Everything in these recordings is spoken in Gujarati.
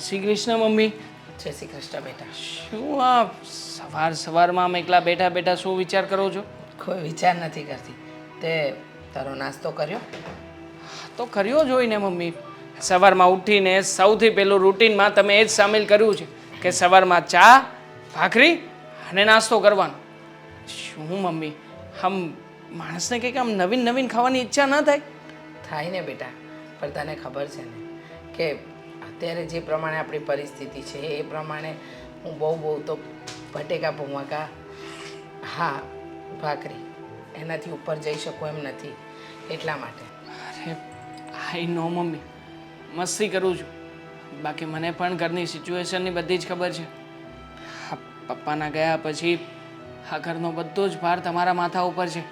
શ્રી કૃષ્ણ મમ્મી. જય શ્રી કૃષ્ણ બેટા. શું આ સવારમાં આમ એકલા બેઠા બેઠા શું વિચાર કરો છો? કોઈ વિચાર નથી કરતી. તે તારો નાસ્તો કર્યો? તો કર્યો જ હોય ને મમ્મી. સવારમાં ઉઠીને સૌથી પહેલું રૂટીનમાં તમે એ જ સામેલ કર્યું છે કે સવારમાં ચા ભાખરી અને નાસ્તો કરવાનો. શું મમ્મી, આમ માણસને કંઈક આમ નવીન નવીન ખાવાની ઈચ્છા ન થાય? થાય ને બેટા, પણ તને ખબર છે ને કે અત્યારે જે પ્રમાણે આપણી પરિસ્થિતિ છે એ પ્રમાણે હું બહુ તો બટેકા પૌવા હા ભાખરી એનાથી ઉપર જઈ શકું એમ નથી, એટલા માટે. અરે આઈ નો મમ્મી, મસ્તી કરું છું. બાકી મને પણ ઘરની સિચ્યુએશનની બધી જ ખબર છે. હા, પપ્પાના ગયા પછી આ ઘરનો બધો જ ભાર તમારા માથા ઉપર છે.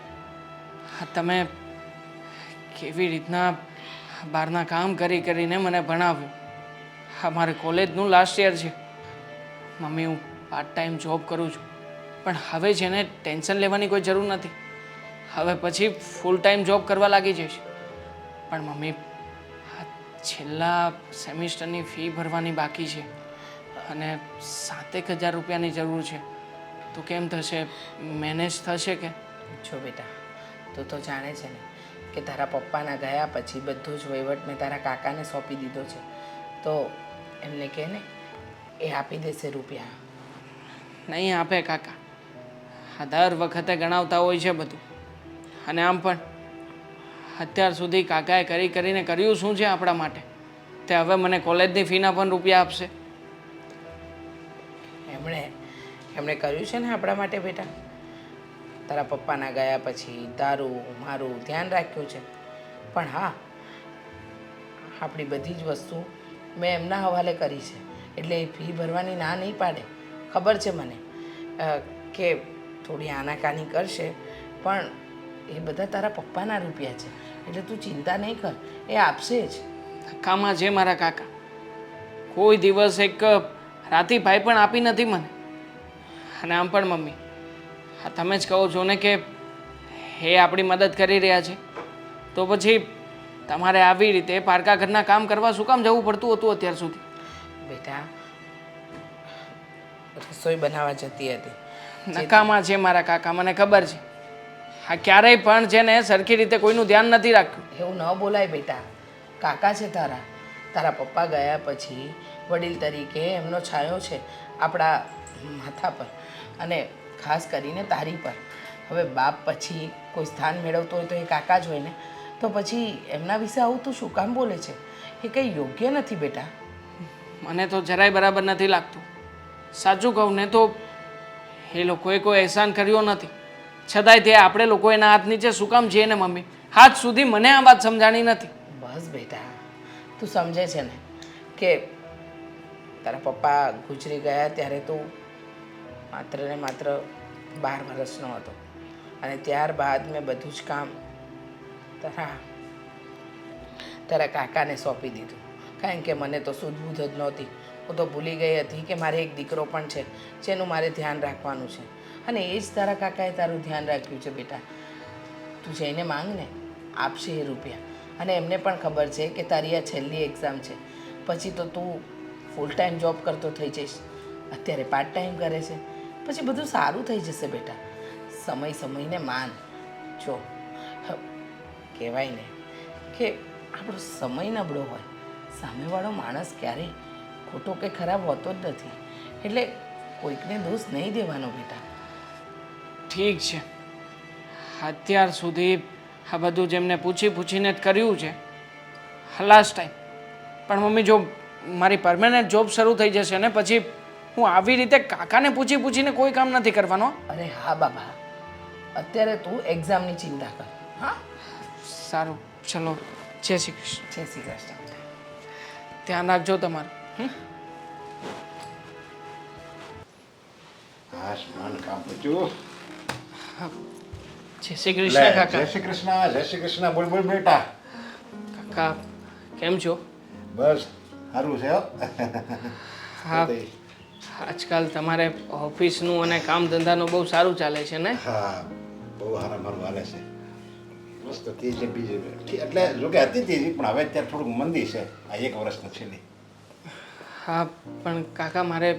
હા, તમે કેવી રીતના બહારના કામ કરીને મને ભણાવ્યો. હા, મારે કોલેજનું લાસ્ટ યર છે. મમ્મી, હું પાર્ટ ટાઈમ જોબ કરું છું, પણ હવે છે ને ટેન્શન લેવાની કોઈ જરૂર નથી. હવે પછી ફૂલ ટાઈમ જોબ કરવા લાગી જઈશ. પણ મમ્મી, છેલ્લા સેમિસ્ટરની ફી ભરવાની બાકી છે અને 7,000 રૂપિયાની જરૂર છે. તો કેમ થશે? મેનેજ થશે કે? જો બેટા, તું તો જાણે છે ને કે તારા પપ્પાના ગયા પછી બધો જ વહીવટ મેં તારા કાકાને સોંપી દીધો છે. તો એમને કહે ને, એ આપી દેશે રૂપિયા. નહીં આપે કાકા. આ દર વખતે ગણાવતા હોય છે બધું. અને આમ પણ અત્યાર સુધી કાકાએ કરીને કર્યું શું છે આપણા માટે? તે હવે મને કોલેજની ફીના પણ રૂપિયા આપશે. એમણે કર્યું છે ને આપણા માટે બેટા. તારા પપ્પાના ગયા પછી તારું મારું ધ્યાન રાખ્યું છે. પણ હા, આપણી બધી જ વસ્તુ મેં એમના હવાલે કરી છે, એટલે એ ફી ભરવાની ના નહીં પાડે. ખબર છે મને કે થોડી આનાકાની કરશે, પણ એ બધા તારા પપ્પાના રૂપિયા છે, એટલે તું ચિંતા નહીં કર, એ આપશે જ. કામાં છે મારા કાકા. કોઈ દિવસ એક રાતીભાઈ પણ આપી નથી મને. અને આમ પણ મમ્મી, હા તમે જ કહો છો ને કે એ આપણી મદદ કરી રહ્યા છે, તો પછી તમારે આવી રીતે પારકા ઘરના કામ કરવા શું કામ જવું પડતું હતું અત્યાર સુધી? બેટા, રસોઈ બનાવવા જતી હતી. નકામા છે મારા કાકા, મને ખબર છે. હા, ક્યારેય પણ છે ને સરખી રીતે કોઈનું ધ્યાન નથી રાખ્યું. એવું ન બોલાય બેટા. કાકા છે તારા પપ્પા ગયા પછી વડીલ તરીકે એમનો છાયો છે આપણા માથા પર, અને ખાસ કરીને તારી પર. હવે બાપ પછી કોઈ સ્થાન મેળવતો હોય તો એ કાકા જ હોય ને. તો પછી એમના વિશે આવું તું શું કામ બોલે છે? એ કંઈ યોગ્ય નથી બેટા. મને તો જરાય બરાબર નથી લાગતું. સાચું કહું ને તો એ લોકોએ કોઈ અહેસાન કર્યો નથી, છતાંય તે આપણે લોકો એના હાથ નીચે શું કામ છીએ ને મમ્મી? હાથ સુધી મને આ વાત સમજાણી નથી. બસ બેટા, તું સમજે છે ને કે તારા પપ્પા ગુજરી ગયા ત્યારે તું માત્ર ને માત્ર 12 વર્ષનો હતો, અને ત્યારબાદ મેં બધું જ કામ તારા કાકાને સોંપી દીધું. કારણ કે મને તો સૂઝબૂઝ જ નહોતી. હું તો ભૂલી ગઈ હતી કે મારે એક દીકરો પણ છે જેનું મારે ધ્યાન રાખવાનું છે, અને એ જ તારા કાકાએ તારું ધ્યાન રાખ્યું છે બેટા. તું જઈને માંગ ને, આપશે એ રૂપિયા. અને એમને પણ ખબર છે કે તારી આ છેલ્લી એક્ઝામ છે, પછી તો તું ફૂલ ટાઈમ જોબ કરતો થઈ જઈશ. અત્યારે પાર્ટ ટાઈમ કરે છે, પછી બધું સારું થઈ જશે બેટા. સમયને માન. જો કહેવાય ને કે આપણો સમય નબળો હોય, સામેવાળો માણસ ક્યારેય ખોટો કે ખરાબ હોતો જ નથી, એટલે કોઈકને દોષ નહીં દેવાનો બેટા. ઠીક છે, અત્યાર સુધી આ બધું જેમને પૂછીને જ કર્યું છે લાસ્ટ ટાઈમ. પણ મમ્મી, જો મારી પરમેનન્ટ જોબ શરૂ થઈ જશે ને પછી હું આવી રીતે કાકાને પૂછીને કોઈ કામ નથી કરવાનો. અરે હા બાબા, અત્યારે તું એક્ઝામની ચિંતા કર. હા, સારું, ચલો. જય શ્રી કૃષ્ણ. જય શ્રી કૃષ્ણ. ધ્યાન રાખજો તમારું. આસમાન કાપજો. જય શ્રી કૃષ્ણ કાકા. જય શ્રી કૃષ્ણ. જય શ્રી કૃષ્ણ. બોલ બોલ બેટા. કાકા કેમ છો? બસ સારું છે. હા, આજકાલ તમારે ઓફિસનું અને કામ ધંધાનું બહુ સારું ચાલે છે ને? હા, બહુ સારા મારું હાલે છે. મસ્ત તેજી બીજી એટલે જોકે હતી તેજી, પણ હવે અત્યારે થોડુંક મંદી છે આ 1 વર્ષની છેલ્લી. હા પણ કાકા મારે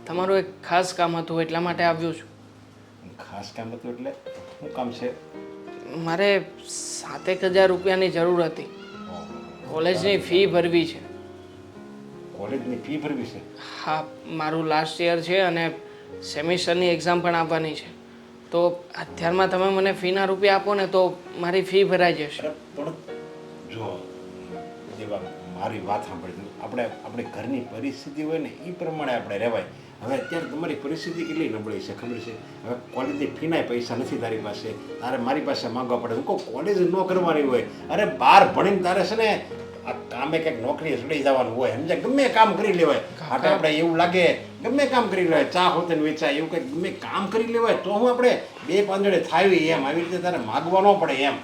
તમારું એક ખાસ કામ હતું એટલા માટે આવ્યો છું. ખાસ કામ હતું એટલે શું કામ છે? મારે 7,000 રૂપિયાની જરૂર હતી. કોલેજની ફી ભરવી છે. કોલેજની ફી ભરવી છે? હા મારું લાસ્ટ યર છે અને સેમિસ્ટરની એક્ઝામ પણ આપવાની છે. તો અત્યારમાં તમે મને ફીના રૂપિયા આપો ને તો મારી ફી ભરાઈ જશે. અરે પણ જો જેવા મારી વાત સાંભળી, આપણી ઘરની પરિસ્થિતિ હોય ને એ પ્રમાણે આપણે રહેવાય. હવે અત્યારે તમારી પરિસ્થિતિ કેટલી નબળી છે ખબર છે? હવે કોલેજની ફીના પૈસા નથી તારી પાસે, તારે મારી પાસે માંગવા પડે. હું કહું કોલેજ ન કરવાની હોય, અરે બહાર ભણીને તારે છે ને આ કામે કંઈક નોકરી ચડી જવાનું હોય, સમજે? ગમે કામ કરી લેવાય. માટે આપણે એવું લાગે ગમે કામ કરી લેવાય, ચા હોતે ને વેચાય એવું કંઈક ગમે કામ કરી લેવાય તો હું આપણે બે પાંદડે થાવી એમ, આવી રીતે તારે માગવા ન પડે એમ.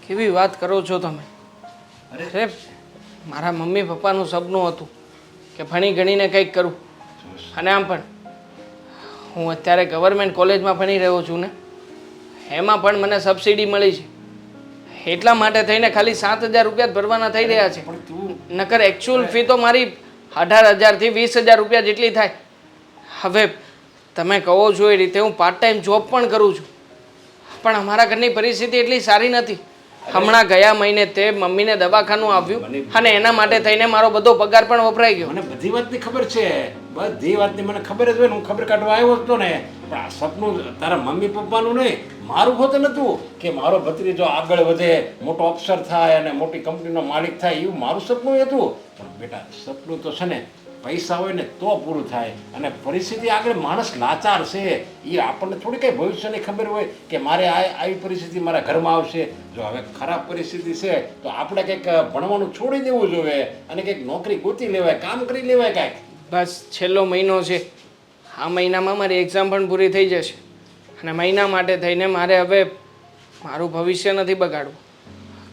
કેવી વાત કરો છો તમે? અરે મારા મમ્મી પપ્પાનું સપનું હતું કે ભણી ગણીને કંઈક કરું. અને આમ પણ હું અત્યારે ગવર્મેન્ટ કોલેજમાં ભણી રહ્યો છું ને, એમાં પણ મને સબસિડી મળી છે. એટલા માટે થઈને ખાલી 7,000 રૂપિયા જ ભરવાના થઈ રહ્યા છે. પણ તું નકર એકચ્યુઅલ ફી તો મારી 18,000 થી 20,000 રૂપિયા જેટલી થાય. હવે તમે કહો છો એ રીતે હું પાર્ટ ટાઈમ જોબ પણ કરું છું, પણ અમારા ઘરની પરિસ્થિતિ એટલી સારી નથી. હમણાં ગયા મહિને તે મમ્મીને દવાખાનું આવ્યું અને એના માટે થઈને મારો બધો પગાર પણ વપરાઈ ગયો. મને બધી વાતની ખબર છે, બધી વાતની મને ખબર જ હોય ને. હું ખબર કાઢવા આવ્યો હતો ને, પણ આ સપનું તારા મમ્મી પપ્પાનું નહીં, મારું હોતું નહોતું કે મારો ભત્રીજો આગળ વધે, મોટો અફસર થાય અને મોટી કંપનીનો માલિક થાય, એવું મારું સપનું હતું. પણ બેટા સપનું તો છે ને પૈસા હોય ને તો પૂરું થાય. અને પરિસ્થિતિ આગળ માણસ લાચાર છે, એ આપણને થોડી કંઈ ભવિષ્યની ખબર હોય કે મારે આવી પરિસ્થિતિ મારા ઘરમાં આવશે. જો હવે ખરાબ પરિસ્થિતિ છે તો આપણે કંઈક ભણવાનું છોડી દેવું જોઈએ અને કંઈક નોકરી ગોતી લેવાય, કામ કરી લેવાય કાંઈક. બસ છેલ્લો મહિનો છે, આ મહિનામાં મારી એક્ઝામ પણ પૂરી થઈ જશે અને મહિના માટે થઈને મારે હવે મારું ભવિષ્ય નથી બગાડવું.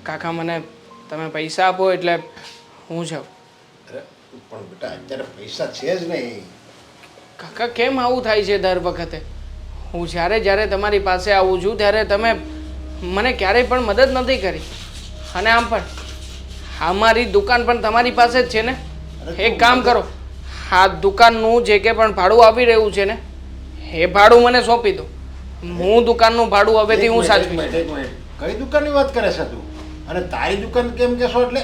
કાકા મને તમે પૈસા આપો એટલે હું જાઉં. અરે પણ બેટા અત્યારે પૈસા છે જ નહીં. કાકા કેમ આવું થાય છે દર વખતે? હું જ્યારે તમારી પાસે આવું છું ત્યારે તમે મને ક્યારેય પણ મદદ નથી કરી. અને આમ પણ અમારી દુકાન પણ તમારી પાસે જ છે ને. એક કામ કરો, આ દુકાનનું જે કે પણ ભાડું આવી રહ્યું છે ને એ ભાડું મને સોંપી દો. હું દુકાનનું ભાડું હવેથી હું સાચવીશ. કઈ દુકાનની વાત કરે છે તું? અને તારી દુકાન કેમ કહેશો એટલે?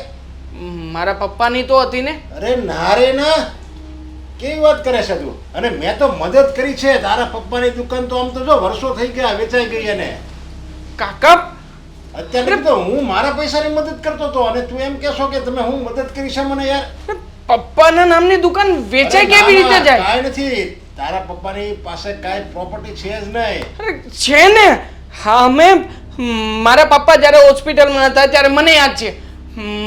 મારા પપ્પાની તો હતી ને. અરે ના રે ના, કેવી વાત કરે છે તું? અને મેં તો મદદ કરી છે. તારા પપ્પાની દુકાન તો આમ તો જો વર્ષો થઈ ગયા વેચાઈ ગઈ. અને કાકા અત્યારે તો હું મારા પૈસાની મદદ કરતો હતો અને તું એમ કહેશો કે તમે હું મદદ કરી છે મને? યાર પપ્પાના નામની દુકાન વેચાઈ કેવી રીતે જાય? કાંઈ નથી, તારા પપ્પાની પાસે કાંઈ પ્રોપર્ટી છે જ નહીં. અરે છે ને. હા અમે મારા પપ્પા જ્યારે હોસ્પિટલમાં હતા ત્યારે મને યાદ છે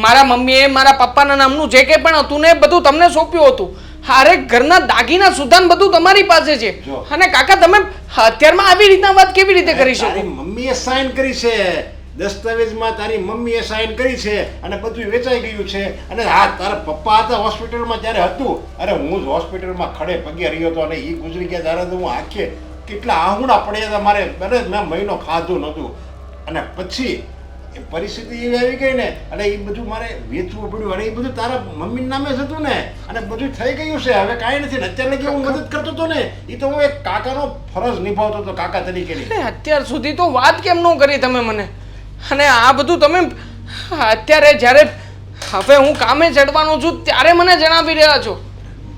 મારા મમ્મીએ મારા પપ્પાના નામનું જે કંઈ પણ હતું ને એ બધું તમને સોંપ્યું હતું. અરે ઘરના દાગીના સુધાન બધું તમારી પાસે છે. અને કાકા તમે અત્યારમાં આવી રીતના વાત કેવી રીતે કરી શકો? તારી મમ્મીએ સાઈન કરી છે દસ્તાવેજમાં, તારી મમ્મીએ સાઈન કરી છે અને બધું વેચાઈ ગયું છે. અને હા, તારા પપ્પા હતા હોસ્પિટલમાં ત્યારે હતું. અરે હું જ હોસ્પિટલમાં ખડે પગે રહ્યો હતો અને એ ગુજરી ગયા ત્યારે તો હું આંખે કેટલા આહુડા પડ્યા હતા મારે. અરે મેં મહિનો ખાધું નહોતું. અને પછી એ પરિસ્થિતિ એવી આવી ગઈ ને અને એ બધું મારે વેચવું પડ્યું. અને એ બધું તારા મમ્મીના નામે જ હતું ને અને બધું થઈ ગયું છે. હવે કાંઈ નથી ને. અત્યારે લગી હું મદદ કરતો હતો ને એ તો હું એક કાકાનો ફરજ નિભાવતો હતો, કાકા તરીકેની. અત્યાર સુધી તો વાત કેમ ન કરી તમે મને? અને આ બધું તમે અત્યારે જ્યારે હવે હું કામે ચડવાનો છું ત્યારે મને જણાવી રહ્યા છો.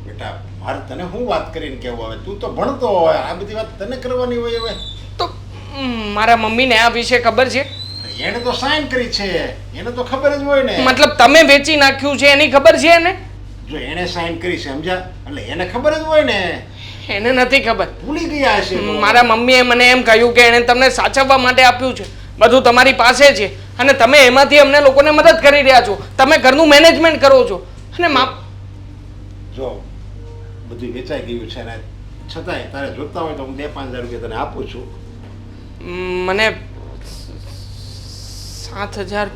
બેટા મારે તને શું વાત કરીને કેવું? હવે તું તો ભણતો હોય, આ બધી વાત તને કરવાની હોય. હવે તો મારા મમ્મીને આ વિશે ખબર છે? એને તો સાઈન કરી છે, એને તો ખબર જ હોય ને. મતલબ તમે વેચી નાખ્યું છે એની ખબર છે ને? જો એને સાઈન કરી છે સમજ્યા, એટલે એને ખબર જ હોય ને. એને નથી ખબર. ભૂલી ગયા હશે. મારા મમ્મીએ મને એમ કહ્યું કે એને તમને સાચવવા માટે આપ્યું છે, બધું તમારી પાસે છે અને તમે એમાંથી અમને લોકોને મદદ કરી રહ્યા છો. તમે ઘરનું મેનેજમેન્ટ કરો છો અને જો બધું વેચાઈ ગયું છે ને છતાંય તારે જોતા હોય તો હું 2-5 હજાર રૂપિયા તને આપું છું. મને 7,000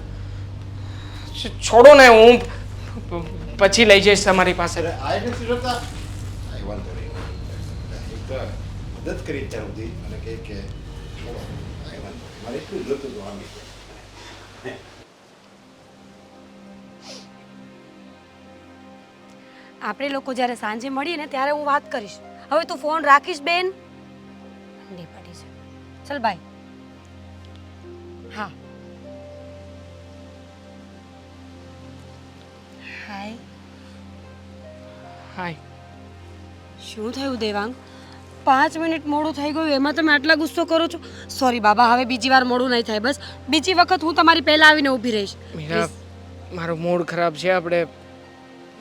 છોડો ને, હું પછી લઈ જઈશ તમારી પાસે. આ નથી જોતા, આ વાંધો નહીં. એક મદદ કરી ત્યાં સુધી અને કહે કે છોડો, આ વાંધો નહીં. મારે એટલું જ જોતું હતું આમી. આપણે લોકો જ્યારે સાંજે મળીએ ને ત્યારે હું વાત કરીશ. હવે તું ફોન રાખીશ બેન? ઠંડી પડી છે. ચલ બાય. હા. હાય. હાય. શું થયું દેવાંગ? 5 મિનિટ મોડું થઈ ગયું એમાં તમે આટલા ગુસ્સો કરો છો? સોરી બાબા, હવે બીજી વાર મોડું નહીં થાય. બસ બીજી વખત હું તમારી પહેલા આવીને ઊભી રહીશ. મીરા, મારો મૂડ ખરાબ છે. આપણે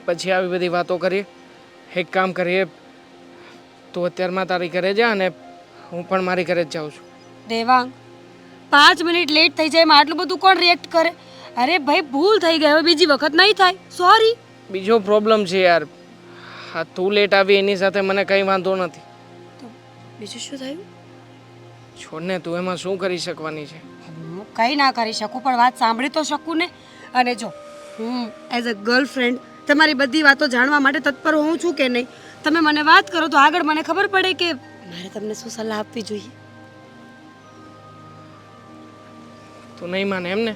પછી આવી બધી વાતો કરીએ. એક કામ કરીએ, તું અત્યારમાં તારી ઘરે જા અને હું પણ મારી ઘરે જ જાઉં છું. દેવાંગ, 5 મિનિટ લેટ થઈ જાય એમાં આટલું બધું કોણ રિએક્ટ કરે? અરે ભાઈ, ભૂલ થઈ ગઈ, હવે બીજી વખત નહીં થાય. સોરી. બીજો પ્રોબ્લેમ છે યાર. હા, તું લેટ આવી એની સાથે મને કંઈ વાંધો નથી. તો બીજું શું થયું? છોડને, તું એમાં શું કરી શકવાની છે? હું કંઈ ના કરી શકું, પણ વાત સાંભળી તો શકું ને. અને જો હું એઝ અ ગર્લફ્રેન્ડ તમારી બધી વાતો જાણવા માટે તત્પર હોઉં છું કે નહીં, તમે મને વાત કરો તો આગળ મને ખબર પડે કે મારે તમને શું સલાહ આપવી જોઈએ. તું નહીં માને એમ ને?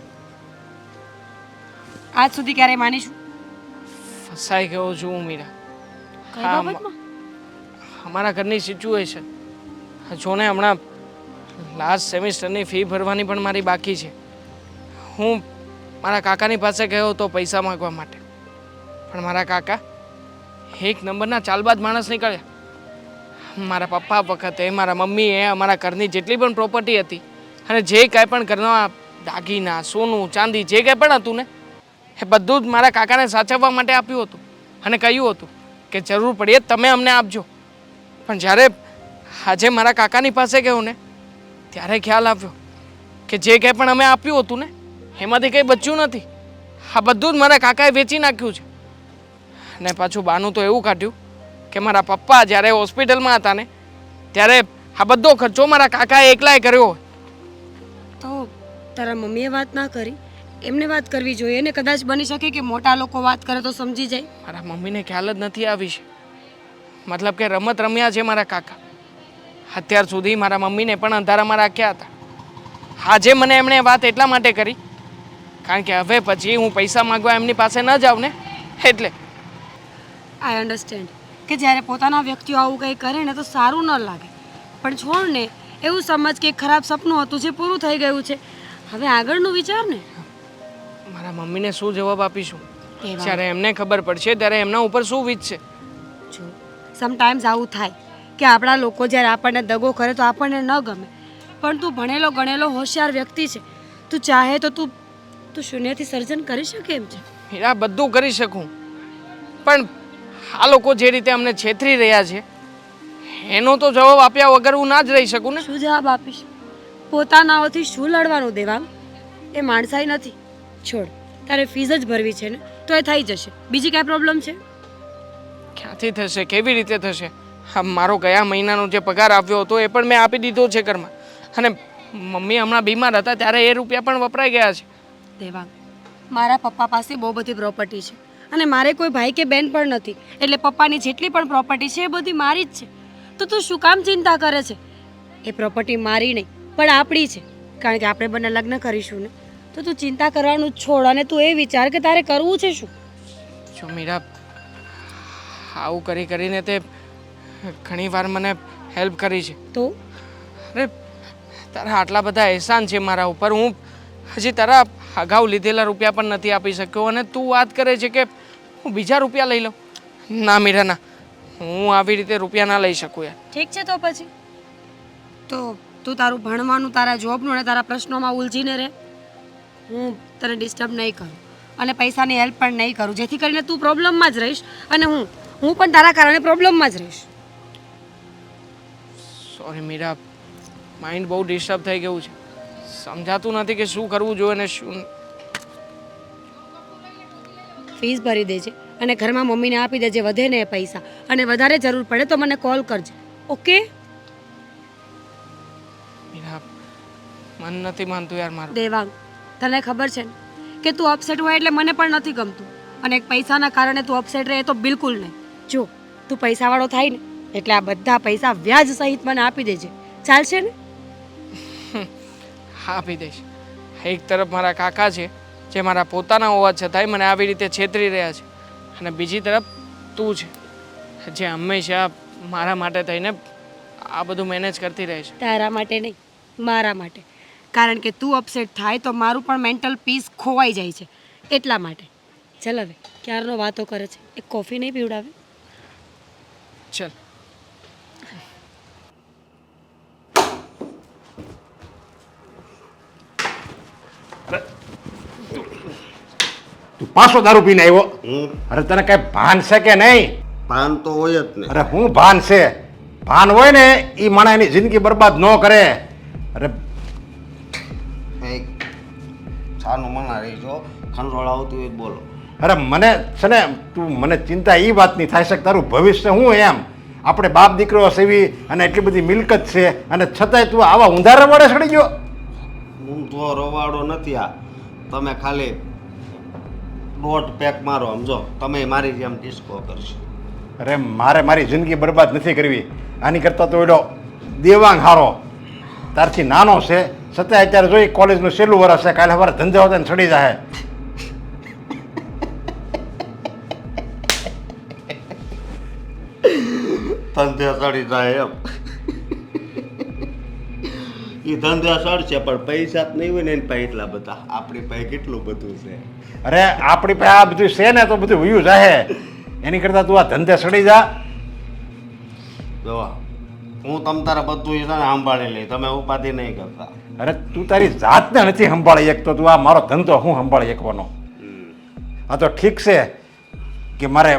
આજ સુધી ક્યારે માનીશું? ફસાઈ ગયો છું હું મીરા. કઈ હા, બાબતમાં? અમારા ઘરની સિચ્યુએશન જો ને, હમણાં લાસ્ટ સેમિસ્ટરની ફી ભરવાની પણ મારી બાકી છે. હું મારા કાકાની પાસે ગયો હતો પૈસા માંગવા માટે, પણ મારા કાકા એક નંબરના ચાલબાજ માણસ નીકળ્યા. મારા પપ્પા વખતે મારા મમ્મીએ અમારા ઘરની જેટલી પણ પ્રોપર્ટી હતી અને જે કાંઈ પણ ઘરના દાગીના, સોનું, ચાંદી જે કાંઈ પણ હતું ને, એ બધું જ મારા કાકાને સાચવવા માટે આપ્યું હતું અને કહ્યું હતું કે જરૂર પડીએ તમે અમને આપજો. પણ જ્યારે આજે મારા કાકાની પાસે ગયો ને, ત્યારે ખ્યાલ આવ્યો કે જે કંઈ પણ અમે આપ્યું હતું ને એમાંથી કંઈ બચ્યું નથી. આ બધું જ મારા કાકાએ વેચી નાખ્યું છે. અને પાછું બાનું તો એવું કાઢ્યું કે મારા પપ્પા જ્યારે હોસ્પિટલમાં હતા ને ત્યારે આ બધો ખર્ચો મારા કાકાએ એકલાએ કર્યો. તો તારા મમ્મીએ વાત ના કરી, એમને વાત કરવી જોઈએ ને. કદાચ બની શકે કે મોટા લોકો વાત કરે તો સમજી જાય. મારા મમ્મીને ખ્યાલ જ નથી આવી છે. મતલબ કે રમત રમ્યા છે મારા કાકા. અત્યાર સુધી મારા મમ્મીને પણ અંધારામાં રાખ્યા હતા. આજે મને એમણે વાત એટલા માટે કરી કારણ કે હવે પછી હું પૈસા માંગવા એમની પાસે ન જાઉં ને, એટલે. આઈ અન્ડરસ્ટેન્ડ કે જ્યારે પોતાના વ્યક્તિઓ આવું કંઈ કરે ને તો સારું ન લાગે, પણ છોડ ને. એવું સમજ કે ખરાબ સપનું હતું જે પૂરું થઈ ગયું છે. હવે આગળનું વિચાર ને. મારા મમ્મીને શું જવાબ આપીશું? એવા. જ્યારે એમને ખબર પડશે ત્યારે એમના ઉપર શું વીતશે? જો સમટાઈમ્સ આવું થાય કે આપણા લોકો જ્યારે આપણને દગો કરે તો આપણને ન ગમે, પણ તું ભણેલો ગણેલો હોશિયાર વ્યક્તિ છે. તું ચાહે તો તું શૂન્યથી સર્જન કરી શકે એમ છે. હીરા, બધું કરી શકું, પણ આ લોકો જે રીતે અમને છેતરી રહ્યા છે એનો તો જવાબ આપ્યા વગર હું ના જ રહી શકું ને. શું જવાબ આપીશ? પોતાનાઓથી શું લડવાનું દેવાંગ? એ માણસાઈ નથી. છોડ, તારે ફીસ જ ભરવી છે ને તો એ થઈ જશે. બીજી કાંઈ પ્રોબ્લેમ છે? ક્યાંથી થશે? કેવી રીતે થશે? હા, મારો ગયા મહિનાનો જે પગાર આવ્યો હતો એ પણ મેં આપી દીધો છે ઘરમાં. અને મમ્મી હમણાં બીમાર હતા ત્યારે એ રૂપિયા પણ વપરાઈ ગયા છે. દેવાંગ, મારા પપ્પા પાસે બહુ બધી પ્રોપર્ટી છે અને મારે કોઈ ભાઈ કે બેન પણ નથી, એટલે પપ્પાની જેટલી પણ પ્રોપર્ટી છે એ બધી મારી જ છે. તો તું શું કામ ચિંતા કરે છે? એ પ્રોપર્ટી મારી નહીં પણ આપણી છે, કારણ કે આપણે બંને લગ્ન કરીશું ને. તો તું ચિંતા કરવાનું છોડ અને તું એ વિચાર કે તારે કરવું છે શું. જો મીરા, આવું કરી કરીને તે ઘણી વાર મને હેલ્પ કરી છે. તો અરે, તારા આટલા બધા અહેસાન છે મારા ઉપર. હું હજી તારા અગાઉ લીધેલા રૂપિયા પણ નથી આપી શક્યો અને તું વાત કરે છે કે હું બીજા રૂપિયા લઈ લઉં. ના મીરા, ના, હું આવી રીતે રૂપિયા ના લઈ શકું યાર. ઠીક છે, તો પછી તો તું તારું ભણવાનું, તારા જોબનું અને તારા પ્રશ્નોમાં ઉલઝીને રહે. હું તને ડિસ્ટર્બ નહીં કરું અને પૈસાની હેલ્પ પણ નહીં કરું, જેથી કરીને તું પ્રોબ્લેમમાં જ રહીશ અને હું પણ તારા કારણે પ્રોબ્લેમમાં જ રહીશ. સોરી મીરા, માઇન્ડ બહુ ડિસ્ટર્બ થઈ ગયું છે. સમજાતું નથી કે શું કરવું જોઈએ ને શું. ફીસ ભરી દેજે અને ઘરમાં મમ્મીને આપી દેજે, વધે ને એ પૈસા. અને વધારે જરૂર પડે તો મને કોલ કરજે, ઓકે? મીરા, મન નથી માનતું યાર મારું. દેવાંગ, તને ખબર છે ને કે તું અપસેટ હોય એટલે મને પણ નથી ગમતું, અને એક પૈસાના કારણે તું અપસેટ રહે તો બિલકુલ નહીં. જો તું પૈસાવાળો થાય ને એટલે આ બધા પૈસા વ્યાજ સહિત મને આપી દેજે, ચાલશે ને? હા, આપી દઈશ. એક તરફ મારા કાકા છે જે મારા પોતાના હોવા છતાંય મને આવી રીતે છેતરી રહ્યા છે, અને બીજી તરફ તું છે જે હંમેશા મારા માટે થઈને આ બધું મેનેજ કરતી રહે છે. તારા માટે નહીં, મારા માટે. કારણ કે તું અપસેટ થાય તો મારું પણ મેન્ટલ પીસ ખોવાઈ જાય છે એટલા માટે. ચાલ હવે ક્યારનો વાતો કરે છે, એક કોફી નહીં પીવડાવે? ચલ. તું પાછો દારૂ પીને આવ્યો? અરે તને કઈ ભાન છે કે નહીં? ભાન તો હોય જ ને. અરે હું ભાન છે? ભાન હોય ને એ માણસ એની જિંદગી બરબાદ ન કરે. અરે એક છાનું મના રહી છો, ખંડોળ આવતું હોય તો બોલો. અરે મને છે ને તું મને ચિંતા એ વાતની થાય છે કે તારું ભવિષ્ય હું એમ. આપણે બાપ દીકરો સેવી અને એટલી બધી મિલકત છે અને છતાંય તું આવા ઊંધા રવાડે ચડી ગયો. હું તો રવાડો નથી. આ તમે ખાલી દોઢ પેક મારો સમજો, તમે મારી જેમ ડિસ્કો કરશો. અરે મારે મારી જિંદગી બરબાદ નથી કરવી. આની કરતાં તો એડો દેવાંગ હારો તારથી નાનો છે છતાંય અત્યારે જોઈ કોલેજનું છેલ્લું વર્ષ છે, કાલે સવારે ધંધા હોતા ને ચડી જાય. ધંધે સડી જાય એમ. એ ધંધે સડશે પણ પૈસા જ નહીં હોય ને એની પાસે એટલા બધા. આપણી પાસે કેટલું બધું છે. અરે આપણી પાસે આ બધું છે ને તો બધું વયું જાય. એની કરતાં તું આ ધંધે ચડી જા. જો હું તમ તારે બધું છે ને સંભાળી લઈ, તમે ઉપાધિ નહીં કરતા. અરે તું તારી જાતને નથી સંભાળી શકતો, તું આ મારો ધંધો હું સંભાળી શકવાનો? આ તો ઠીક છે કે મારે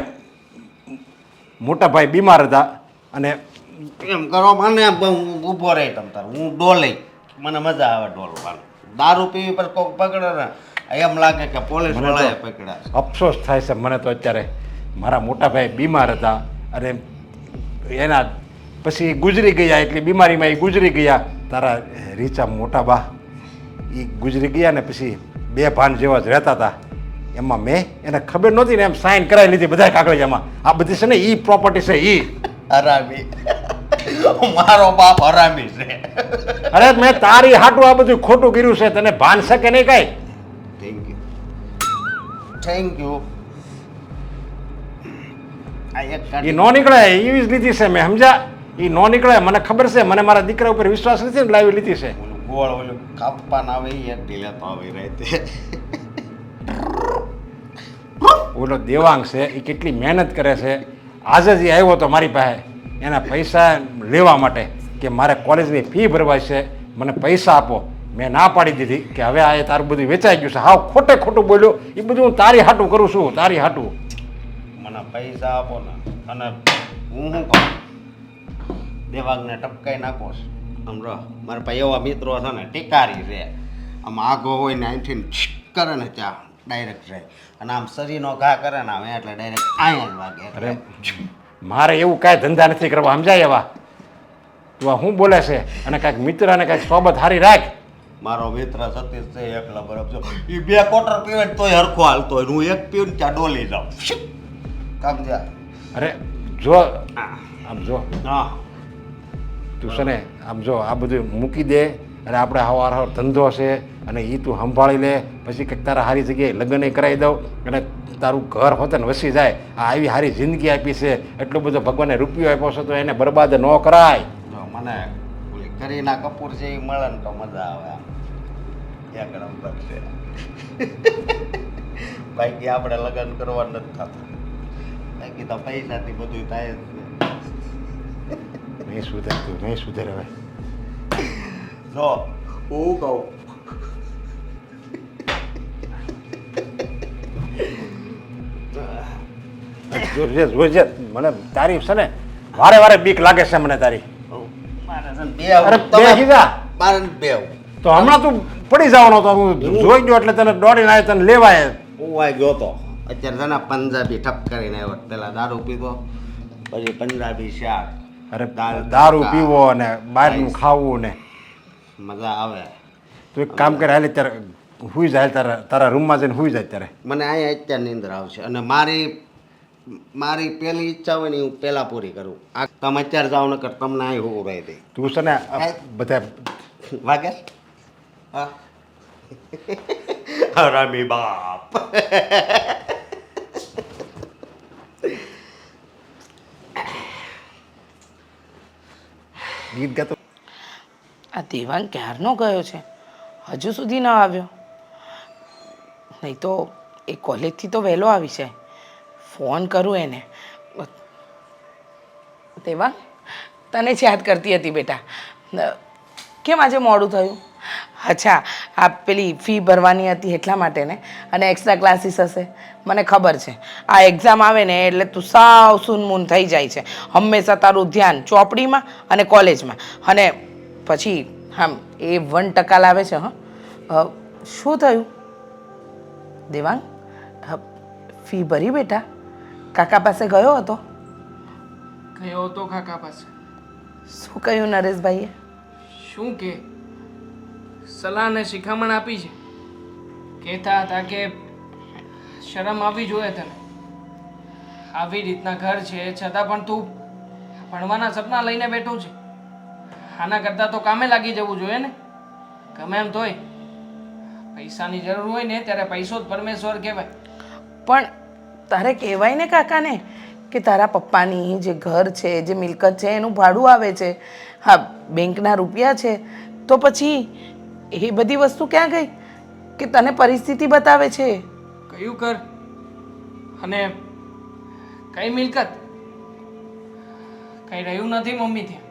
મોટા ભાઈ બીમાર હતા અને એમ કરો મને ઊભો રહી તમ તાર, હું ડોલી, મને મજા આવે ડોલવાનું. દારૂ પીવી પર કોક પકડે ને એમ લાગે કે પોલીસ વાળાએ પકડ્યા. અફસોસ થાય છે મને તો અત્યારે. મારા મોટા ભાઈ બીમાર હતા અને એના પછી ગુજરી ગયા, એટલી બીમારીમાં એ ગુજરી ગયા. તારા રીચા મોટા બા એ ગુજરી ગયા ને પછી 2 ભાન જેવા જ રહેતા હતા. એમાં મેં એને ખબર નહોતી ને એમ સાઇન કરાવી લીધી બધા કાગળિયામાં. આ બધી છે ને એ પ્રોપર્ટી છે એ. હરામી મારો બાપ હરામી છે. અરે મેં તારી હાટું આ બધું ખોટું કર્યું છે, તને ભાન છે કે નહીં કાંઈ? Thank you, thank you. આ એક એ નો નીકળે એવી જ લીધી છે મેં, સમજા? એ નો નીકળે મને ખબર છે. મને મારા દીકરા ઉપર વિશ્વાસ નથી ને લાવી લીધી છે. ગોળ ઓલું કાપવા ના આવે એ એક લેતો આવે રાતે. ઓલો દેવાંગ છે એ કેટલી મહેનત કરે છે. આજે જ એ આવ્યો હતો મારી પાસે એના પૈસા લેવા માટે કે મારે કોલેજની ફી ભરવાય છે, મને પૈસા આપો. મેં ના પાડી દીધી કે હવે આ તારું બધું વેચાઈ ગયું છે. હાવ ખોટે ખોટું બોલ્યો. એ બધું હું તારી હાટું કરું છું, તારી હાટું. મને પૈસા આપો ને અને હું શું કહું, દેવાંગને ટપકાઈ નાખો છો. આમ રહો મારા પાસે એવા મિત્રો છે ને ટીકારી છે, આમ આગો હોય ને અહીંથી કરે ને ત્યાં ડાયરેક્ટ જાય અને આમ શરીરનો ઘા કરે ને આમ એટલે ડાયરેક્ટ અહીંયા જ વાગે. અરે મારે એવું કાંઈ ધંધા નથી કરવા, સમજાય એવા? તું આ શું બોલે છે? અને કાંઈક મિત્ર અને કાંઈક સોબત હારી રાખ. મારો મિત્ર સતીશ છે એકલા બરફ જો એ 2 ક્વાર્ટર પીવે ને તોય હરખો હાલતો હોય, હું એક પીવું ને ત્યાં ડોલી જાઉં. સમજ્યા? અરે જો આમ જો હા તું છે ને આમ જો આ બધું મૂકી દે અને આપણે હાવાર હાર ધંધો છે અને એ તું સંભાળી લે. પછી કંઈક તારા સારી જગ્યાએ લગ્ન કરાવી દઉં અને તારું ઘર હોતે ને વસી જાય. આ આવી સારી જિંદગી આપી છે, એટલો બધો ભગવાને રૂપિયો આપ્યો છે તો એને બરબાદ ન કરાય. જો મને ઓલી કરીના કપૂર છે એ મળે ને તો મજા આવે. આમ એક નંબર છે. બાકી આપણે લગ્ન કરવા નથી થતું, બાકી તો પૈસાથી બધું થાય જ છે. નહીં સુધર તું, નહીં સુધર હવે. જો હું કહું જોજે જોજે મને તારી છે ને વારે વારે બીક લાગે છે મને તારી. મારે છે ને અરે બે બે કીધા મારે બે તો હમણાં તું પડી જવાનો તો હું જોઈ ગયો એટલે તને દોડીને આવે તને લેવાય. હું આ ગયો તો અત્યારે છે ને પંજાબી ઠપ કરીને આવ્યો. પેલા દારૂ પીધો, પછી પંજાબી શાક. અરે દાળ દારૂ તડકા, પીવો અને બહારનું ખાવું ને. મજા આવે. તું એક કામ કરે હાલે ત્યારે હુઈ જાય, તારા રૂમમાં જઈને હુઈ જાય ત્યારે. મને અહીંયા અત્યારે નીંદર આવશે અને મારી પહેલી ઈચ્છા હોય ને હું પહેલાં પૂરી કરું. આ તમે અત્યારે જાઓ ને કર તમને અહીં હું રહી દઈ. તું છે ને આ બધા વાગે હા રામી બાપ. ગીત ગાતો. આ દેવાંગ ક્યારનો ગયો છે, હજુ સુધી ન આવ્યો. નહીં તો એ કોલેજથી તો વહેલો આવી જાય. ફોન કરું એને. દેવાંગ, તને જ યાદ કરતી હતી બેટા. કેમ આજે મોડું થયું? અચ્છા, આ પેલી ફી ભરવાની હતી એટલા માટે ને, અને એક્સ્ટ્રા ક્લાસીસ હશે. મને ખબર છે, આ એક્ઝામ આવે ને એટલે તું સાવ સૂનમૂન થઈ જાય છે. હંમેશા તારું ધ્યાન ચોપડીમાં અને કોલેજમાં, અને પછી આમ એ 1% લાવે છે. હા, શું થયું દેવાંગ? ફી ભરી બેટા? કાકા પાસે ગયો હતો? ગયો હતો કાકા પાસે. શું કહ્યું નરેશભાઈએ? શું કે સલાહ અને શિખામણ આપી છે. કહેતા હતા કે શરમ આવવી જોઈએ તને. આવી રીતના ઘર છે છતાં પણ તું ભણવાના સપના લઈને બેઠો છે. આના કરતાં તો કામે લાગી જવું જોઈએ ને. ગમે એમ તોય પૈસાની જરૂર હોય ને ત્યારે પૈસો જ પરમેશ્વર કહેવાય. પણ તારે કહેવાય ને કાકાને કે તારા પપ્પાની જે ઘર છે, જે મિલકત છે, એનું ભાડું આવે છે. હા, બેંકના રૂપિયા છે. તો પછી એ બધી વસ્તુ ક્યાં ગઈ કે તને પરિસ્થિતિ બતાવે છે? કયું કર અને કઈ મિલકત? કઈ રહ્યું નથી મમ્મી ત્યાં.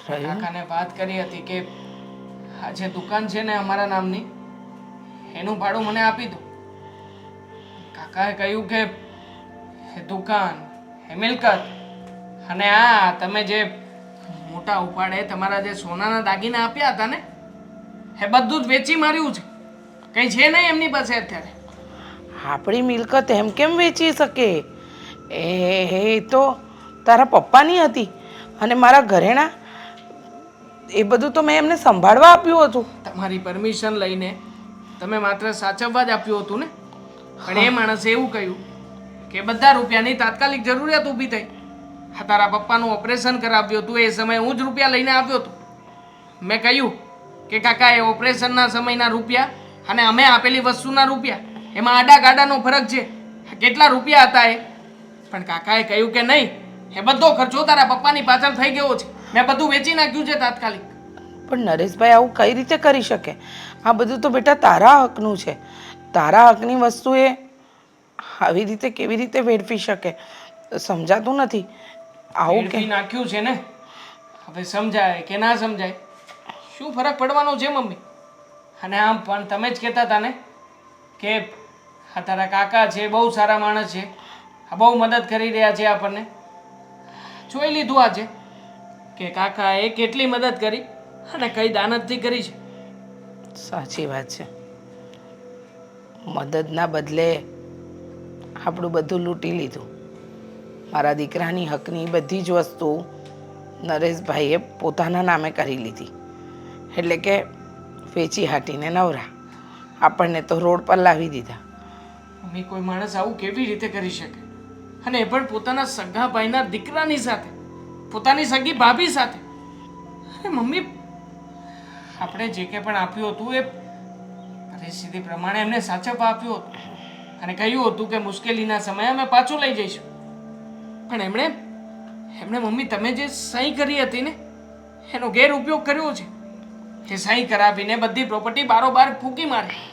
કાકાને વાત કરી હતી કે આ જે દુકાન છે ને અમારા નામની, એનું ભાડું મને આપી દો. કાકાએ કહ્યું કે એ દુકાન, એ મિલકત અને આ તમે જે મોટા ઉપાડે તમારા જે સોનાના દાગીના આપ્યા હતા ને, એ બધું જ વેચી માર્યું છે. કંઈ છે નહીં એમની પાસે અત્યારે. આપણી મિલકત એમ કેમ વેચી શકે? એ તો તારા પપ્પાની હતી, અને મારા ઘરેણા એ બધું તો મેં એમને સંભાળવા આપ્યું હતું. તમારી પરમિશન લઈને તમે માત્ર સાચવવા જ આપ્યું હતું ને. પણ એ માણસે એવું કહ્યું કે બધા રૂપિયાની તાત્કાલિક જરૂરિયાત ઊભી થઈ. હા, તારા પપ્પાનું ઓપરેશન કરાવ્યું હતું એ સમયે હું જ રૂપિયા લઈને આવ્યો હતો. મેં કહ્યું કે કાકા એ ઓપરેશનના સમયના રૂપિયા અને અમે આપેલી વસ્તુના રૂપિયા એમાં આડા ગાડાનો ફરક છે. કેટલા રૂપિયા હતા એ? પણ કાકાએ કહ્યું કે નહીં, એ બધો ખર્ચો તારા પપ્પાની પાછળ થઈ ગયો છે. મેં બધું વેચી નાખ્યું છે તાત્કાલિક. પણ નરેશભાઈ આવું કઈ રીતે કરી શકે? આ બધું તો બેટા તારા હકનું છે. તારા હકની વસ્તુ એ આવી રીતે કેવી રીતે વેડફી શકે? સમજાતું નથી. આવું વેડફી કે નાખ્યું છે ને, હવે સમજાય કે ના સમજાય શું ફરક પડવાનો છે મમ્મી? અને આમ પણ તમે જ કહેતા હતા ને કે આ તારા કાકા છે બહુ સારા માણસ છે, આ બહુ મદદ કરી રહ્યા છે આપણને. જોઈ લીધું આજે કે કાકાએ કેટલી મદદ કરી અને કઈ દાનતથી કરી છે. સાચી વાત છે. મદદના બદલે આપણું બધું લૂંટી લીધું. મારા દીકરાની હકની બધી જ વસ્તુ નરેશભાઈએ પોતાના નામે કરી લીધી. એટલે કે વેચી હાટીને નવરા. આપણને તો રોડ પર લાવી દીધા. મમ્મી, કોઈ માણસ આવું કેવી રીતે કરી શકે? અને એ પણ પોતાના સગા ભાઈના દીકરાની સાથે, પોતાની સગી ભાભી સાથે. અરે મમ્મી, આપણે જે કંઈ પણ આપ્યું હતું એ પરિસ્થિતિ પ્રમાણે એમને સાચવવા આપ્યું હતું અને કહ્યું હતું કે મુશ્કેલીના સમયે અમે પાછું લઈ જઈશું. પણ એમણે મમ્મી તમે જે સહી કરી હતી ને એનો ગેરઉપયોગ કર્યો છે. એ સહી કરાવીને બધી પ્રોપર્ટી બારોબાર ફૂંકી મારી.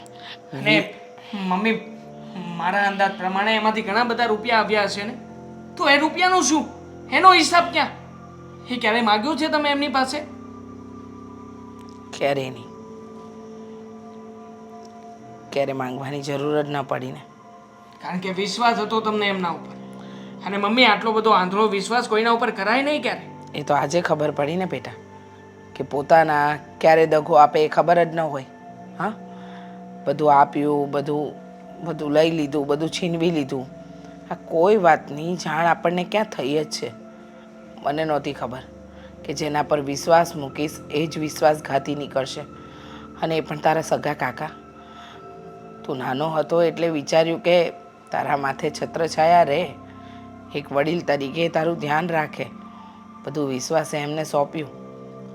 અને મમ્મી, મારા અંદાજ પ્રમાણે એમાંથી ઘણા બધા રૂપિયા આવ્યા હશે ને, તો એ રૂપિયાનું શું? એનો હિસાબ ક્યાં? એ ક્યારે માગ્યું છે તમે એમની પાસે? ક્યારે નહીં. ક્યારે માંગવાની જરૂર જ ન પડી ને. કારણ કે વિશ્વાસ હતો તમને એમના ઉપર. અને મમ્મી, આટલો બધો આંધળો વિશ્વાસ કોઈના ઉપર કરાય નહીં ક્યારે. એ તો આજે ખબર પડી ને બેટા કે પોતાના ક્યારે દગો આપે એ ખબર જ ન હોય. હા, બધું આપ્યું, બધું લઈ લીધું, બધું છીનવી લીધું. આ કોઈ વાતની જાણ આપણને ક્યાં થઈ જ છે. મને નહોતી ખબર કે જેના પર વિશ્વાસ મૂકીશ એ જ વિશ્વાસઘાતી નીકળશે. અને એ પણ તારા સગા કાકા. તું નાનો હતો એટલે વિચાર્યું કે તારા માથે છત્રછાયા રહે, એક વડીલ તરીકે તારું ધ્યાન રાખે. બધું વિશ્વાસે એમને સોંપ્યું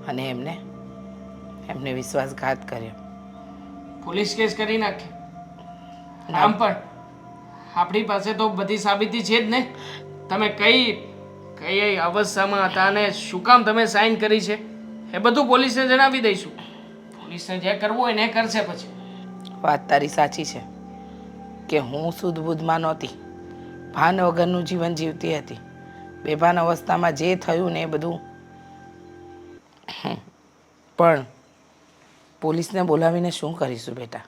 અને એમને વિશ્વાસઘાત કર્યો. પોલીસ કેસ કરી નાખે. આમ પણ આપણી પાસે તો બધી સાબિતી છે જ ને. તમે કઈ કઈ અવસ્થામાં હતા અને શું કામ તમે સાઈન કરી છે એ બધું પોલીસને જણાવી દઈશું. પોલીસને જે કરવું હોય ને એ કરશે પછી. વાત તારી સાચી છે કે હું શુદ્ધ બુદ્ધમાં નહોતી, ભાન વગરનું જીવન જીવતી હતી. બેભાન અવસ્થામાં જે થયું ને એ બધું. પણ પોલીસને બોલાવીને શું કરીશું બેટા?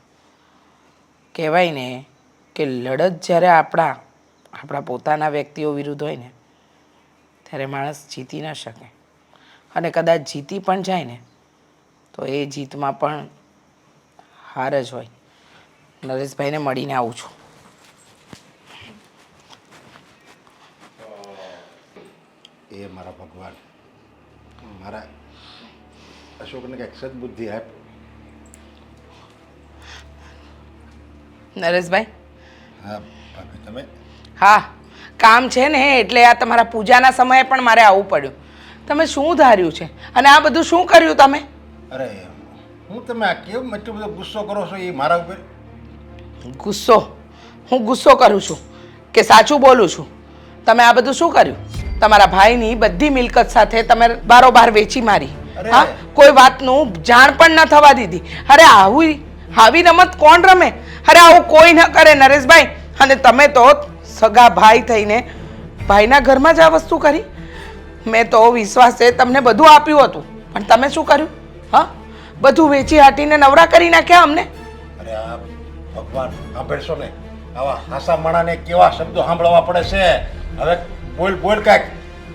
કહેવાય ને કે લડત જ્યારે આપણા પોતાના વ્યક્તિઓ વિરુદ્ધ હોય ને ત્યારે માણસ જીતી ન શકે, અને કદાચ જીતી પણ જાય ને તો એ જીતમાં પણ હાર જ હોય. નરેશભાઈને મળીને આવું છું. એ મારા ભગવાન, મારા અશોકને કંઈક સદબુદ્ધિ આપ. નરેશભાઈ, હા ભાભી તમે? હા, કામ છે ને એટલે આ તમારા પૂજાના સમયે પણ મારે આવવું પડ્યું. તમે શું ધાર્યું છે અને આ બધું શું કર્યું તમે? અરે હું તમે આ કેમ એટલો બધો ગુસ્સો કરો છો એ મારા ઉપર? ગુસ્સો? હું ગુસ્સો કરું છું કે સાચું બોલું છું? તમે આ બધું શું કર્યું? તમારા ભાઈની બધી મિલકત સાથે તમે બારોબાર વેચી મારી. હા, કોઈ વાતનું જાણ પણ ન થવા દીધી. અરે આવી રમત કોણ રમે? અરે આવું કોઈ ન કરે નરેશભાઈ. અને તમે તો સગા ભાઈ થઈને ભાઈના ઘરમાં જ આ વસ્તુ કરી. મેં તો વિશ્વાસે તમને બધું આપ્યું હતું, પણ તમે શું કર્યું? હા, બધું વેચી હાટીને નવરા કરી નાખ્યા અમને. અરે આ ભગવાન, સાંભળશો ને આવા હાસા માણાને કેવા શબ્દો સાંભળવા પડે છે. હવે બોલ કાંઈક.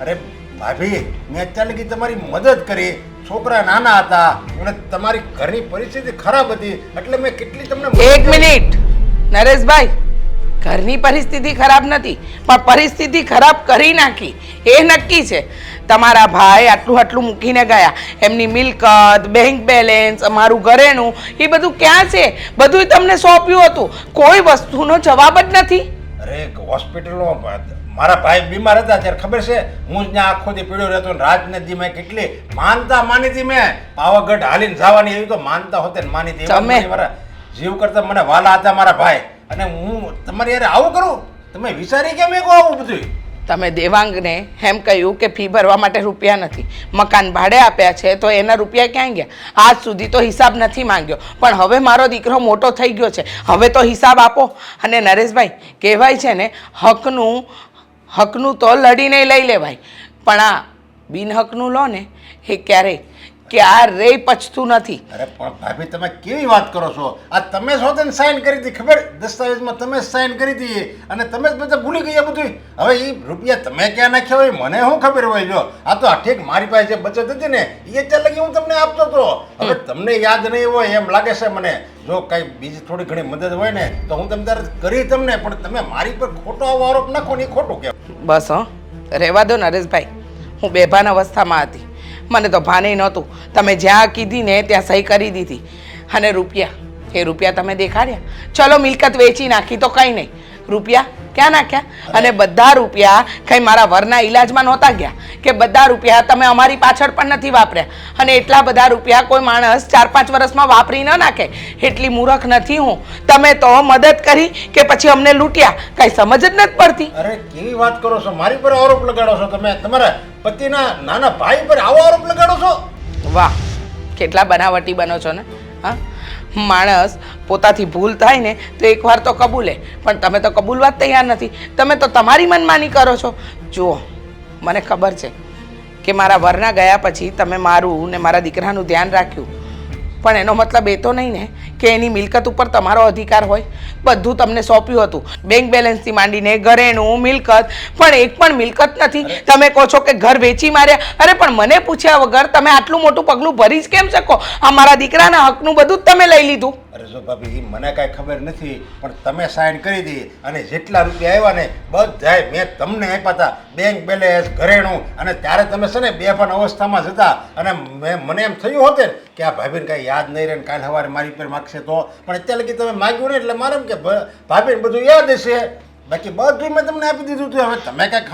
અરે ભાભી, મેં અત્યાર લગી તમારી મદદ કરી. છોકરા નાના હતા અને તમારી ઘરની પરિસ્થિતિ ખરાબ હતી એટલે મેં કેટલી તમને એક મિનિટ નરેશભાઈ, ઘરની પરિસ્થિતિ ખરાબ નથી પણ પરિસ્થિતિ ખરાબ કરી નાખી એ નક્કી છે. તમારા ભાઈ આટલું મૂકીને ગયા. એમની મિલકત, બેંક બેલેન્સ, અમારું ઘરેણું એ બધું ક્યાં છે? બધું તમને સોંપ્યું હતું, કોઈ વસ્તુનો જવાબ જ નથી. અરે હોસ્પિટલનો મારા ભાઈ બીમાર હતા ત્યારે ખબર છે હું જ ત્યાં આખો દી પીડ્યો રહેતો ને રાજનદી મેં કેટલી માનતા માની હતી. મેં પાવાગઢ હાલીને જવાની એવી તો માનતા હોતે ને માની હતી. મારા જીવ કરતા મને વાલા હતા મારા ભાઈ, અને હું તમારી યાર આવું કરું? તમે વિચારી કેમ એક આવું બધું? તમે દેવાંગને એમ કહ્યું કે ફી ભરવા માટે રૂપિયા નથી, મકાન ભાડે આપ્યા છે તો એના રૂપિયા ક્યાં ગયા? આજ સુધી તો હિસાબ નથી માંગ્યો, પણ હવે મારો દીકરો મોટો થઈ ગયો છે, હવે તો હિસાબ આપો. અને નરેશભાઈ, કહેવાય છે ને હકનું તો લડીને લઈ લેવાય, પણ આ બિનહકનું લો ને એ ક્યારેય પચતું નથી. અરે પણ ભાભી, તમે કેવી વાત કરો છો? આ તમે જ હોતે ને સાઈન કરી હતી, ખબર? દસ્તાવેજમાં તમે જ સાઈન કરી હતી અને તમે જ બધા ભૂલી ગયા બધું. હવે એ રૂપિયા તમે ક્યાં નાખ્યા હોય મને શું ખબર હોય? જો આ તો ઠીક મારી પાસે જે બચત હતી ને એ અત્યારે લગી હું તમને આપતો હતો. હવે તમને યાદ નહીં હોય એમ લાગે છે મને. જો કઈ બીજી થોડી ઘણી મદદ હોય ને તો હું તમને ત્યારે કરી તમને, પણ તમે મારી પર ખોટો આવો આરોપ નાખો ને એ ખોટું કહેવાય. બસ રહેવા દો નરેશભાઈ, હું બેભાન અવસ્થામાં હતી, મને તો ભાને નહોતું. તમે જ્યાં કીધી ને ત્યાં સહી કરી દીધી. અને રૂપિયા તમે દેખાડ્યા. ચલો મિલકત વેચી નાખી તો કંઈ નહીં, રૂપિયા ક્યાં નાખ્યા? અને બધા રૂપિયા કંઈ મારા વરના ઈલાજમાં નહોતા ગયા કે બધા રૂપિયા તમે અમારી પાછળ પણ નથી વાપર્યા. અને એટલા બધા રૂપિયા કોઈ માણસ 4-5 વર્ષમાં વાપરી ન નાખે, એટલી મૂર્ખ નથી હું. તમે તો મદદ કરી કે પછી અમને લૂંટ્યા, કઈ સમજ જ નથી પડતી. અરે કેવી વાત કરો છો? મારી પર આરોપ લગાડો છો તમે? તમારા પતિના નાના ભાઈ પર આવો આરોપ લગાડો છો? વાહ, કેટલા બનાવટી બનો છો ને. હા, માણસ પોતાથી ભૂલ થાય ને તો એકવાર તો કબૂલે, પણ તમે તો કબૂલવા જ તૈયાર નથી. તમે તો તમારી મનમાની કરો છો. જુઓ, મને ખબર છે કે મારા વરના ગયા પછી તમે મારું ને મારા દીકરાનું ધ્યાન રાખ્યું, પણ એનો મતલબ એ તો નહીં ને કે એની મિલકત ઉપર તમારો અધિકાર હોય. બધું તમને સોંપ્યું હતું, બેંક બેલેન્સથી માંડીને ઘરેણું, મિલકત, પણ એક પણ મિલકત નથી. તમે કહો છો કે ઘર વેચી માર્યા. અરે પણ મને પૂછ્યા વગર તમે આટલું મોટું પગલું ભરી જ કેમ શકો? આ મારા દીકરાના હકનું બધું જ તમે લઈ લીધું. અરે જો ભાભી, મને કાંઈ ખબર નથી, પણ તમે સાઈન કરી દી અને જેટલા રૂપિયા આવ્યા ને બધાય મેં તમને આપ્યા હતા. બેંક બેલેન્સ, ઘરેણું, અને ત્યારે તમે છે ને બેભાન અવસ્થામાં જ હતા. અને મને એમ થયું હોતે ને કે આ ભાભીને કાંઈ યાદ નહીં રહે ને કાલે સવારે મારી પર માગશે તો, પણ અત્યારે લગી તમે માગ્યું ને એટલે મારે એમ કે ભાભીને બધું યાદ હશે. બાકી બધું મેં તમને આપી દીધું હતું. હવે તમે કાંઈક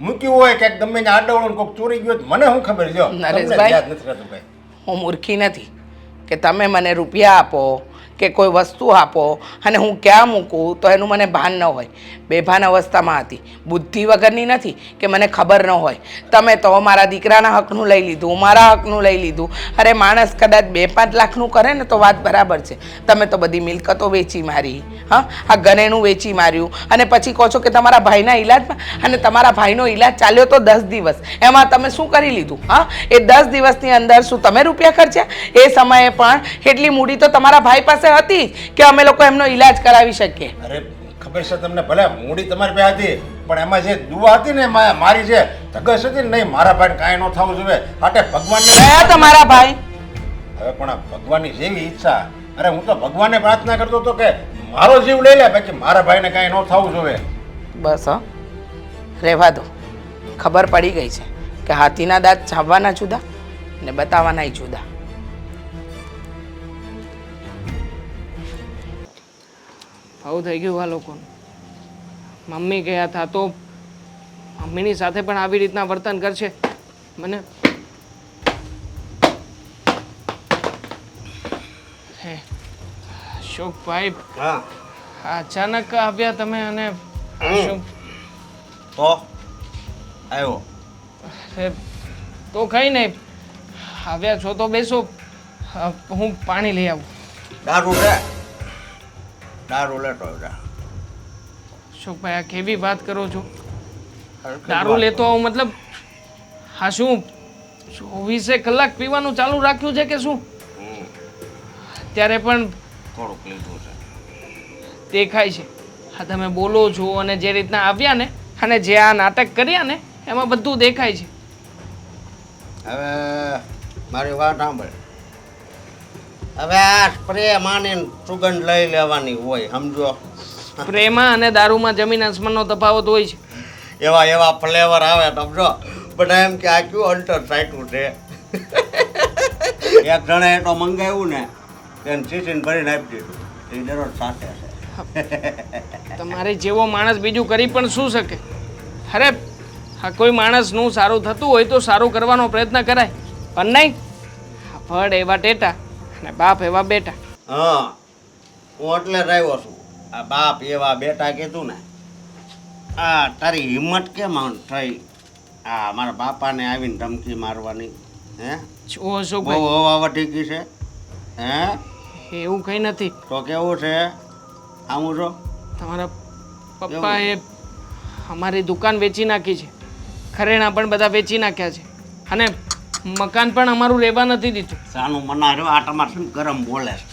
મૂક્યું હોય, ક્યાંક ગમે ને આડવડું કોઈક ચોરી ગયું મને શું ખબર? જો તમને યાદ નથી રહેતું કાંઈ. હું મૂર્ખી નથી કે તમે મને રૂપિયા આપો કે કોઈ વસ્તુ આપો અને હું ક્યાં મૂકું તો એનું મને ભાન ન હોય. બેભાન અવસ્થામાં હતી, બુદ્ધિ વગરની નથી કે મને ખબર ન હોય. તમે તો મારા દીકરાના હકનું લઈ લીધું, મારા હકનું લઈ લીધું. અરે માણસ કદાચ 2-5 લાખનું કરે ને તો વાત બરાબર છે. તમે તો બધી મિલકતો વેચી મારી, હા, આ ગનેનું વેચી માર્યું અને પછી કહો છો કે તમારા ભાઈના ઈલાજમાં. અને તમારા ભાઈનો ઈલાજ ચાલ્યો તો 10 દિવસ, એમાં તમે શું કરી લીધું? હા, એ 10 દિવસની અંદર શું તમે રૂપિયા ખર્ચ્યા? એ સમયે પણ એટલી મૂડી તો તમારા ભાઈ પાસે હતી જ કે અમે લોકો એમનો ઈલાજ કરાવી શકીએ. અરે ખબર છે તમને, ભલે મૂડી તમારી પાસે હતી પણ એમાં જે દુઆ હતી ને એમાં મારી જે ધગસ હતી ને, નહીં મારા ભાઈને કાંઈ ન થવું જોઈએ. માટે ભગવાનને કયા તમારા ભાઈ? હવે પણ આ ભગવાનની જેવી ઈચ્છા. અરે હું તો ભગવાનને પ્રાર્થના કરતો હતો કે મારો જીવ લઈ લે, બાકી મારા ભાઈને કાંઈ ન થવું જોઈએ. બસ હા, રહેવા દો. ખબર પડી ગઈ છે કે હાથીના દાંત ચાવવાના જુદા ને બતાવવાના જુદા. આવું થઈ ગયું આ લોકોનું. મમ્મી ગયા હતા તો મમ્મીની સાથે પણ આવી રીતના વર્તન કરશે. મને હે અશોકભાઈ, હા અચાનક આવ્યા તમે અને શું? તો આવ્યો અરે, તો કઈ નહીં, આવ્યા છો તો બેસો, હું પાણી લઈ આવું. દારૂ લે, દારૂ લેતો જા. અશોકભાઈ, આ કેવી વાત કરો છો? દારૂ લેતો આવું મતલબ હા શું 24 કલાક પીવાનું ચાલુ રાખ્યું છે કે શું? અત્યારે પણ થોડુંક લીધું છે. દેખાય છે. હા, તમે બોલો છો અને જે રીતના આવ્યા ને અને જે આ નાટક કર્યા ને એમાં બધું દેખાય છે. હવે મારી વાત સાંભળ. હવે આ સ્પ્રે માની સુગંધ લઈ લેવાની હોય, સમજો. પ્રેમમાં અને દારૂમાં જમીન આસમાનનો તફાવત હોય છે. એવા એવા ફ્લેવર આવે સમજો. બધા એમ કે આ કયું અલ્ટર સાઈટું છે. એક જણે તો મંગાવ્યું ને તેને સીસીને ભરીને આપી દીધું. એ દરરોજ સાથે છે. તમારે જેવો માણસ બીજું કરી પણ શું શકે? અરે હા, કોઈ માણસનું સારું થતું હોય તો સારું કરવાનો પ્રયત્ન કરાય, પણ નહીં. ફળ એવા ટેટા અને બાપ એવા બેટા. હા, હું એટલે જ આવ્યો છું. આ બાપ એવા બેટા કીધું ને, આ તારી હિંમત કેમ થઈ આ મારા બાપાને આવીને ધમકી મારવાની? હે, જો બહુ અશોકભાઈ, હવા વટી ગઈ છે. હે, એવું કંઈ નથી. તો કેવું છે આવું છો? તમારા પપ્પાએ અમારી દુકાન વેચી નાખી છે, ઘરેણાં પણ બધા વેચી નાખ્યા છે અને મકાન પણ અમારું રહેવા નથી દીધું. સાનું મના રહ્યો, આ તમારે શું ગરમ બોલે છે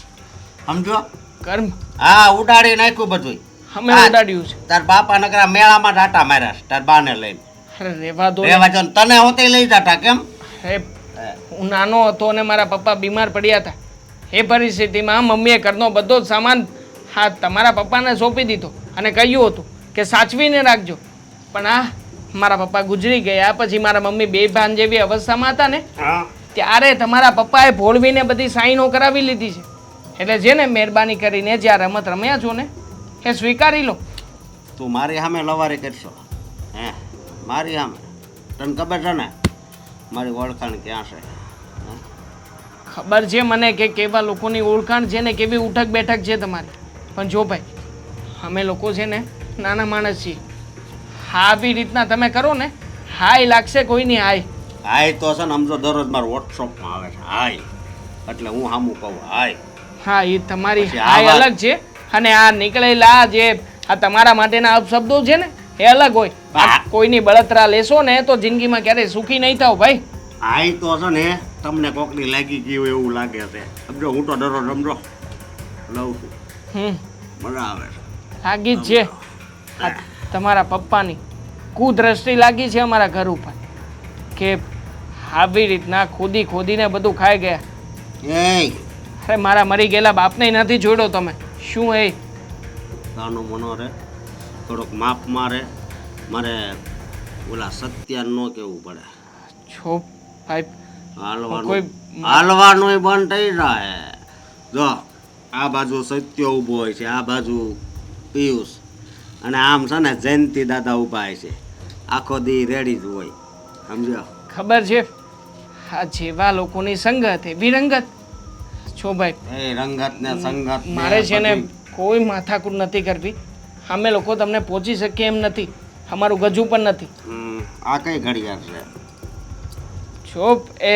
સમજો? કર્મ હા, ઉડાડી નાખ્યું બધું. અમે ઉડાડ્યું છે. તાર બાપા નકરા મેળામાં ટાટા માર્યા છે તાર બાને લઈને. અરે રહેવા દો ને. રેવા જો ને, તને હોતે લઈ જતા કેમ? અરે, હું નાનો હતો અને મારા પપ્પા બીમાર પડ્યા હતા. એ પરિસ્થિતિમાં મમ્મીએ ઘરનો બધો જ સામાન હા તમારા પપ્પાને સોંપી દીધો અને કહ્યું હતું કે સાચવીને રાખજો. પણ આ મારા પપ્પા ગુજરી ગયા પછી મારા મમ્મી બેભાન જેવી અવસ્થામાં હતા ને ત્યારે તમારા પપ્પાએ ભોળવીને બધી સાઈનો કરાવી લીધી છે. એટલે છે ને મહેરબાની કરીને જે આ રમત રમ્યા છો ને એ સ્વીકારી લો. તું મારી સામે લવારી કરશો? હે, મારી સામે? તને ખબર છે ને મારી ઓળખાણ ક્યાં છે? ખબર છે મને કે કેવા લોકોની ઓળખાણ છે ને કેવી ઉઠક બેઠક છે તમારી. પણ જો ભાઈ, અમે લોકો છે ને નાના માણસ છીએ. હા, આવી રીતના તમે કરો ને હાય લાગશે કોઈની હાય. હાય તો છે ને સમજો દરરોજ મારા વોટ્સઅપમાં આવે છે હાય, એટલે હું સામું કહું હાય. હા, એ તમારી પછી આ હાય વાત- અલગ છે અને આ નીકળેલા જે આ તમારા માટેના અપશબ્દો છે ને એ અલગ હોય. આ કોઈની બળતરા લેશો ને તો જિંદગીમાં ક્યારેય સુખી નહીં થાવ ભાઈ. હાય તો છે ને તમને કોકની લાગી ગયું એવું લાગે છે સમજો. હું તો દરરોજ સમજો લઉં છું, મજા આવે છે. લાગી જ છે. આ તમારા પપ્પાની કુદ્રષ્ટિ લાગી છે અમારા ઘર ઉપર કે આવી રીતના ખોદી ખોદીને બધું ખાઈ ગયા. એ અરે મારા મરી ગયેલા બાપને નથી જોડ્યો તમે. શું એ તાનો મનો રે, થોડોક માપ મારે. મારે ઓલા સત્યાન ન કેવું પડે. છો ભાઈ, હાલવાનું કોઈ- હાલવાનું બંધ થઈ જાય. જો આ બાજુ સત્ય ઊભો હોય છે, આ બાજુ પિયુષ, અને આમ છે ને જયંતિ દાદા ઊભા હોય છે. આખો દી રેડી જ હોય સમજો. ખબર છે આ જેવા લોકોની સંગત એવી રંગત. છો ભાઈ, એ રંગત ને સંગત ને મારે છે ને બધું. કોઈ માથાકૂટ નથી કરવી. અમે લોકો તમને પહોંચી શકીએ એમ નથી. અમારું ગજુ પણ નથી. આ કઈ ઘડિયાળ છે? જો એ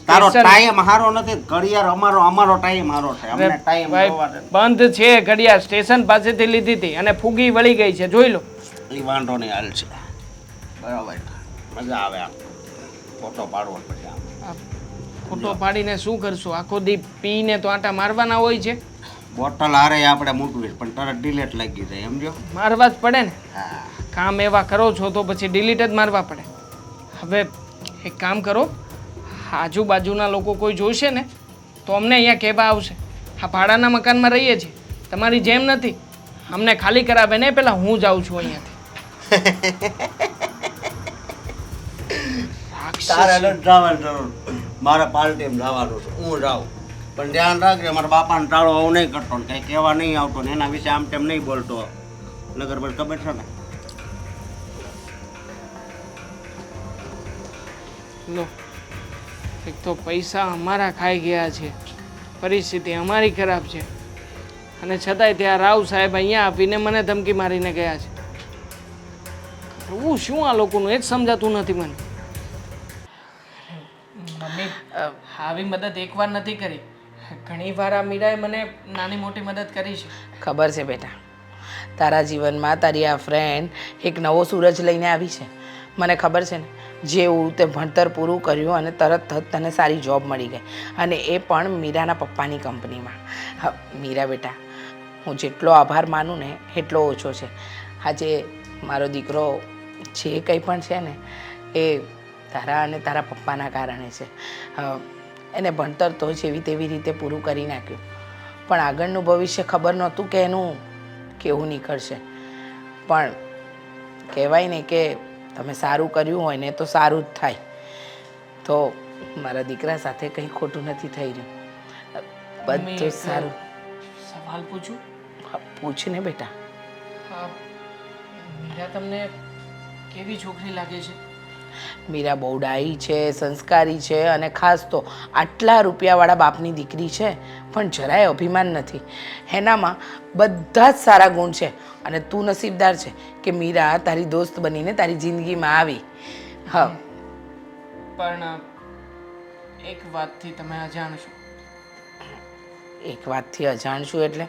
તારો સ્ટેશન- ટાઈમ હારો નથી. ઘડિયાળ અમારો ટાઈમ હારો છે. અમને ટાઈમ ભાઈ, જોવા દે. બંધ છે ઘડિયાળ. સ્ટેશન પાસેથી લીધી હતી અને ફૂગી વળી ગઈ છે, જોઈ લો. ઈ વાંધો નહીં, હાલ છે બરાબર. મજા આવે આમ ફોટો પાડવો પછી આમ. આ ફોટો પાડીને શું કરશો? આખો દી પીને તો આટા મારવાના હોય છે. બોટલ હારે આપણે મૂકવી પણ તરત ડિલેટ લાગી જાય, સમજો? મારવા જ પડે ને. હા. કામ એવા કરો છો તો પછી ડિલીટ જ મારવા પડે. હવે એક કામ કરો, આજુબાજુના લોકો કોઈ જોઈશે ને તો અમને અહીંયા કહેવા આવશે. આ ભાડાના મકાનમાં રહીએ છીએ, તમારી જેમ નથી. અમને ખાલી કરાવે ને પહેલાં હું જાઉં છું અહીંયાથી. તારે નથી જવાની જરૂર. મારે પાર્ટીમાં જવાનું છે, હું જાઉં. પણ ધ્યાન રાખજે, મારા બાપાને ટાળો આવું નહીં કરતો ને કંઈ કહેવા નહીં આવતો ને એના વિશે આમ તેમ નહીં બોલતો. નગર પર ખબર છે ને? લો, એક તો પૈસા અમારા ખાઈ ગયા છે, પરિસ્થિતિ અમારી ખરાબ છે, અને છતાંય ત્યાં રાવ સાહેબ અહીંયા આપીને મને ધમકી મારીને ગયા છે. હું શું આ લોકોનું એ જ સમજાતું નથી મને. મમ્મી, આવી મદદ એકવાર નથી કરી, ઘણી વાર આ મીરાએ મને નાની મોટી મદદ કરી છે. ખબર છે બેટા, તારા જીવનમાં તારી આ ફ્રેન્ડ એક નવો સૂરજ લઈને આવી છે. મને ખબર છે ને, જેવું તે ભણતર પૂરું કર્યું અને તરત જ તને સારી જોબ મળી ગઈ, અને એ પણ મીરાના પપ્પાની કંપનીમાં. હા મીરા બેટા, હું જેટલો આભાર માનું ને એટલો ઓછો છે. આજે મારો દીકરો જે કંઈ પણ છે ને એ તારા અને તારા પપ્પાના કારણે છે. એને ભણતર તો જેવી તેવી રીતે પૂરું કરી નાખ્યું, પણ આગળનું ભવિષ્ય ખબર નહોતું કે એનું કેવું નીકળશે. પણ કહેવાય ને કે તમે સારું કર્યું હોય ને તો સારું જ થાય. તો મારા દીકરા સાથે કંઈ ખોટું નથી થઈ રહ્યું, મમ્મી, બધું એક સારું. સવાલ પૂછું? હા, પૂછ ને બેટા. હા, મીરા તમને કેવી છોકરી લાગે છે? મીરા બહુ ડાહી છે, સંસ્કારી છે, અને ખાસ તો આટલા રૂપિયાવાળા બાપની દીકરી છે, પણ જરાય અભિમાન નથી. એનામાં બધા જ સારા ગુણ છે, અને તું નસીબદાર છે કે મીરા તારી દોસ્ત બનીને તારી જિંદગીમાં આવી. હા, પણ એક વાતથી તમે અજાણ છો. એક વાતથી અજાણ છું એટલે?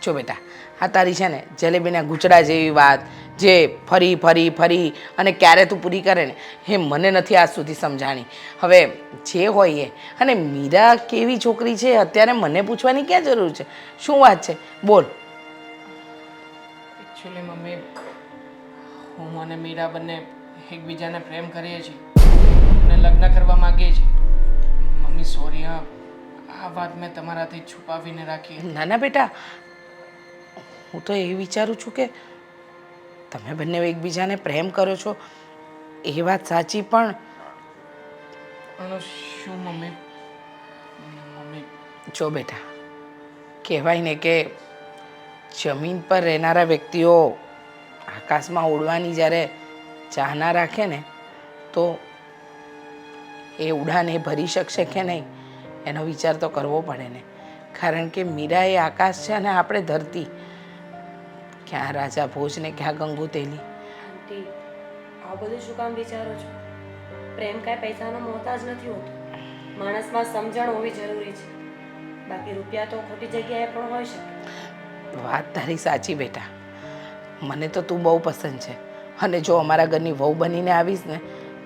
જો બેટા, આ તારી છે ને જલેબીના ગુચડા જેવી વાત, જે ફરી ફરી ફરી અને ક્યારે તું પૂરી કરે ને એ મને નથી આજ સુધી સમજાણી. હવે જે હોય એ, અને મીરા કેવી છોકરી છે અત્યારે મને પૂછવાની ક્યાં જરૂર છે? શું વાત છે, બોલ. એકચ્યુઅલી મમ્મી, હું અને મીરા બંને એકબીજાને પ્રેમ કરીએ છીએ અને લગ્ન કરવા માંગીએ છીએ. મમ્મી સોરી, આ વાત મેં તમારાથી છુપાવીને રાખી. ના ના બેટા, હું તો એ વિચારું છું કે તમે બંને એકબીજાને પ્રેમ કરો છો એ વાત સાચી, પણ શું મમ્મી? મમ્મી, જો બેટા, કહેવાય ને કે જમીન પર રહેનારા વ્યક્તિઓ આકાશમાં ઉડવાની જ્યારે ચાહના રાખે ને તો એ ઉડાન એ ભરી શકશે કે નહીં એનો વિચાર તો કરવો પડે ને. કારણ કે મીરા એ આકાશ છે અને આપણે ધરતી. ક્યાં રાજા ભોજ ને ક્યાં ગંગુ તેલી. આંટી, આ બધું શું કામ વિચારો છો? પ્રેમ કાંઈ પૈસાનો મોહતાજ નથી હોતો. માણસમાં સમજણ હોવી જરૂરી છે, બાકી રૂપિયા તો ખોટી જગ્યાએ પણ હોઈ શકે. વાત તારી સાચી બેટા, મને તો તું બહુ પસંદ છે, અને જો અમારા ઘરની વહુ બનીને આવીશ ને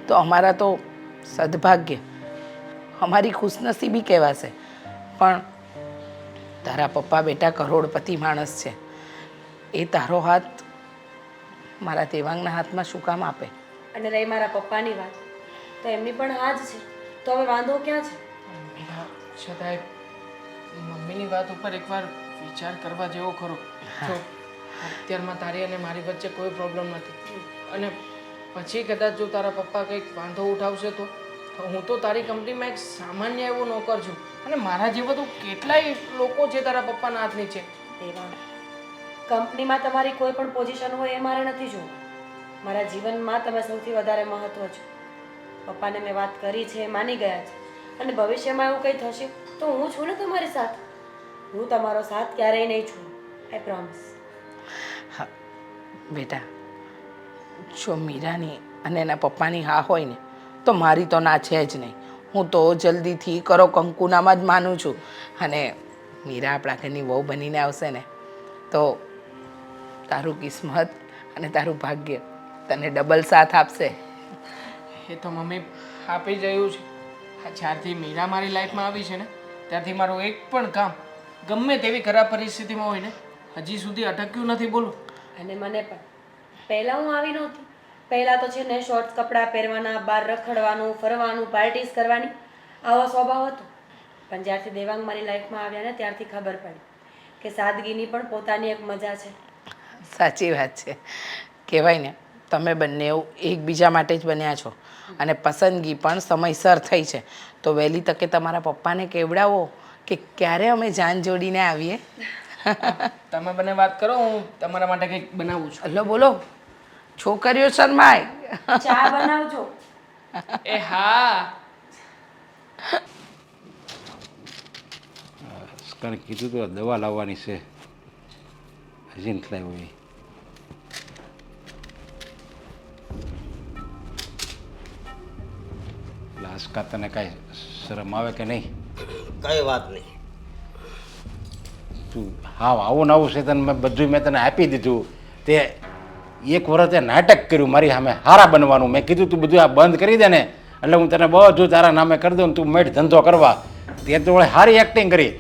તો અમારા તો સદભાગ્ય, અમારી ખુશનસીબી કહેવાશે. પણ તારા પપ્પા બેટા કરોડપતિ માણસ છે, એ તારો હાથ મારા દેવાંગના હાથમાં શું કામ આપે? અને રહી મારા પપ્પાની વાત, તો એમની પણ હા જ છે, તો હવે વાંધો ક્યાં છે? છતાંય મમ્મીની વાત ઉપર એકવાર વિચાર કરવા જેવો ખરો. જો અત્યારમાં તારી અને મારી વચ્ચે કોઈ પ્રોબ્લેમ નથી, અને પછી કદાચ જો તારા પપ્પા કંઈક વાંધો ઉઠાવશે તો હું તો તારી કંપનીમાં એક સામાન્ય એવો નોકર છું, અને મારા જેવા તો કેટલાય લોકો છે તારા પપ્પાના હાથ નીચે. દેવાંગ, કંપનીમાં તમારી કોઈ પણ પોઝિશન હોય એ મારે નથી જોવું. મારા જીવનમાં તમે સૌથી વધારે મહત્વ છો. પપ્પાને મેં વાત કરી છે, એ માની ગયા છે, અને ભવિષ્યમાં એવું કંઈ થશે તો હું છું ને તમારી સાથે. હું તમારો સાથ ક્યારેય નહીં છોડું. આઈ પ્રોમિસ. હા બેટા, જો મીરાની અને એના પપ્પાની હા હોય ને તો મારી તો ના છે જ નહીં. હું તો જલ્દીથી કરો કંકુનામાં જ માનું છું. અને મીરા આપણા ઘરની વહુ બનીને આવશે ને તો તારું કિસ્મત અને તારું ભાગ્ય તને ડબલ સાથ આપશે. એ તો મમ્મી આપી જ રહ્યું છે. આ જ્યારથી મીરા મારી લાઈફમાં આવી છે ને ત્યારથી મારું એક પણ કામ ગમે તેવી ખરાબ પરિસ્થિતિમાં હોય ને હજી સુધી અટક્યું નથી. બોલું. અને મને પણ પહેલાં હું આવી નહોતી. પહેલાં તો છે ને શોર્ટ્સ કપડાં પહેરવાના, બહાર રખડવાનું, ફરવાનું, પાર્ટીઝ કરવાની આવો સ્વભાવ હતો. પણ જ્યારથી દેવાંગ મારી લાઈફમાં આવ્યા ને ત્યારથી ખબર પડી કે સાદગીની પણ પોતાની એક મજા છે. સાચી વાત છે. કહેવાય ને તમે બંને એકબીજા માટે જ બન્યા છો અને પસંદગી પણ સમયસર થઈ છે. તો વહેલી તકે તમારા પપ્પાને કેવડાવો કે ક્યારે અમે જાન જોડીને આવીએ. તમે બંને વાત કરો, હું તમારા માટે કંઈક બનાવું છું. હલો બોલો, છોકરીઓ શરમાય. ચા બનાવજો. એ હા. કારણ કીધું તો દવા લાવવાની છે, હજી નથી લાવ્યો એ. લાસકા તને કાંઈ શરમ આવે કે નહીં? કઈ વાત નહીં. તું હાવ આવું ને આવું છે તને મેં તને આપી દીધું. તે એક વર્ષ તે નાટક કર્યું મારી સામે હારા બનવાનું. મેં કીધું તું બધું આ બંધ કરી દે ને એટલે હું તને બધું તારા નામે કરી દઉં ને તું મેળ ધંધો કરવા. તે તો વળી સારી એક્ટિંગ કરી,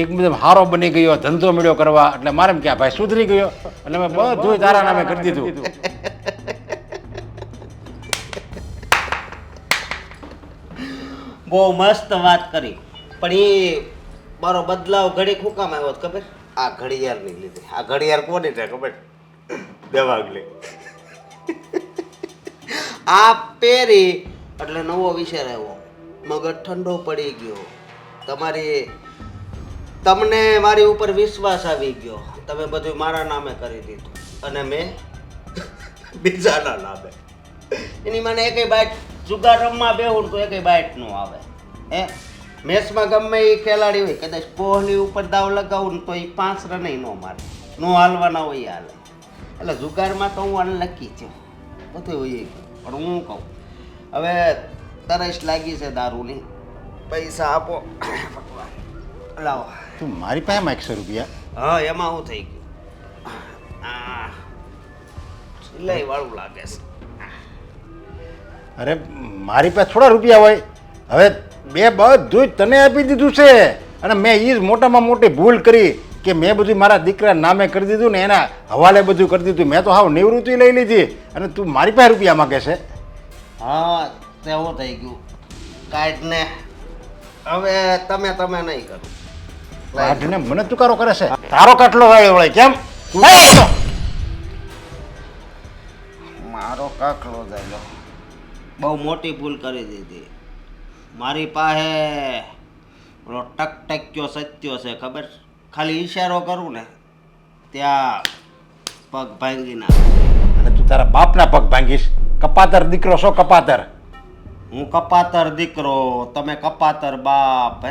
એકદમ હારો બની ગયો, ધંધો મળ્યો કરવા. એટલે મારે એમ કે આ ભાઈ સુધરી ગયો એટલે મેં બધું તારા નામે કરી દીધું. બહુ મસ્ત વાત કરી, પણ એ મારો બદલાવ ઘડી શું કામ આવ્યો હતો ખબર? આ ઘડિયાળની લીધે. આ ઘડિયાળ કોની છે ખબર? દેવાંગની. આ પહેરી એટલે નવો વિચાર આવ્યો, મગજ ઠંડો પડી ગયો. તમને મારી ઉપર વિશ્વાસ આવી ગયો. તમે બધું મારા નામે કરી દીધું અને મેં બીજાના નામે. એની મને એકેય બાઈટ જુગાર રમવા બેહું તો એકેય બાઈટ નું આવે. મેચમાં ગમે એ ખેલાડી હોય, કદાચ કોહલી ઉપર દાવ લગાવું ને તો એ 5 રન ન મારે, નો હાલવાના હોય હાલે. એટલે જુગારમાં તો હું અનલકી છું, બધું હોય ગયું. પણ હું કહું હવે તરસ લાગી છે દારૂની, પૈસા આપો ભગવાન. લાવો. તું મારી પાસે 100 રૂપિયા? હા, એમાં શું થઈ ગયું? સિલાઈ વાળું લાગે છે. અરે મારી પાસે થોડા રૂપિયા હોય? હવે બે બધું તને આપી દીધું છે અને મેં એ જ મોટામાં મોટી ભૂલ કરી કે મેં બધું મારા દીકરા નામે કરી દીધું ને એના હવાલે બધું કરી દીધું. મેં તો હાવ નિવૃત્તિ લઈ લીધી અને તું મારી પાસે રૂપિયા માગે છે? હા, તેવું થઈ ગયું. કાઢને હવે તમે નહીં કરો. કાઢને મને તુકારો કરે છે? તારો કાટલો વાળ્યો વળે કેમ? મારો કાકલો જાય, બહુ મોટી ભૂલ કરી દીધી. મારી પાસે પેલો ટકટક્યો સત્યો છે ખબર? ખાલી ઈશારો કરું ને ત્યાં પગ ભાંગી નાખે. અને તું તારા બાપના પગ ભાંગીશ? કપાતર દીકરો છો, કપાતર. હું કપાતર દીકરો, તમે કપાતર બાપ.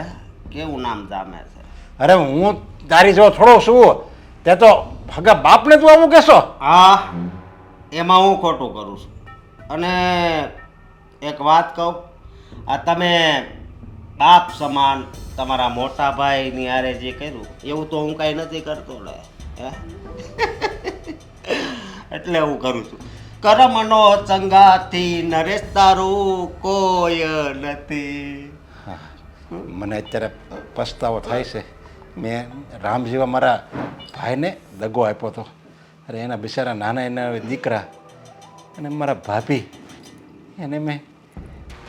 કેવું નામ જામે છે? અરે હું તારી જેવો થોડો છું, તે તો હગા બાપને તું આવું કહેશો? હા, એમાં હું ખોટું કરું છું. અને એક વાત કહું, આ તમે બાપ સમાન તમારા મોટા ભાઈની હારે જે કર્યું એવું તો હું કાંઈ નથી કરતો લે. એટલે હું કરું છું. કરમનો ચંગાથી નરેશ તારું કોઈ નથી. મને અત્યારે પસ્તાવો થાય છે. મેં રામ જેવા મારા ભાઈને દગો આપ્યો હતો. અરે એના બિચારા નાના એના દીકરા અને મારા ભાભી, એને મેં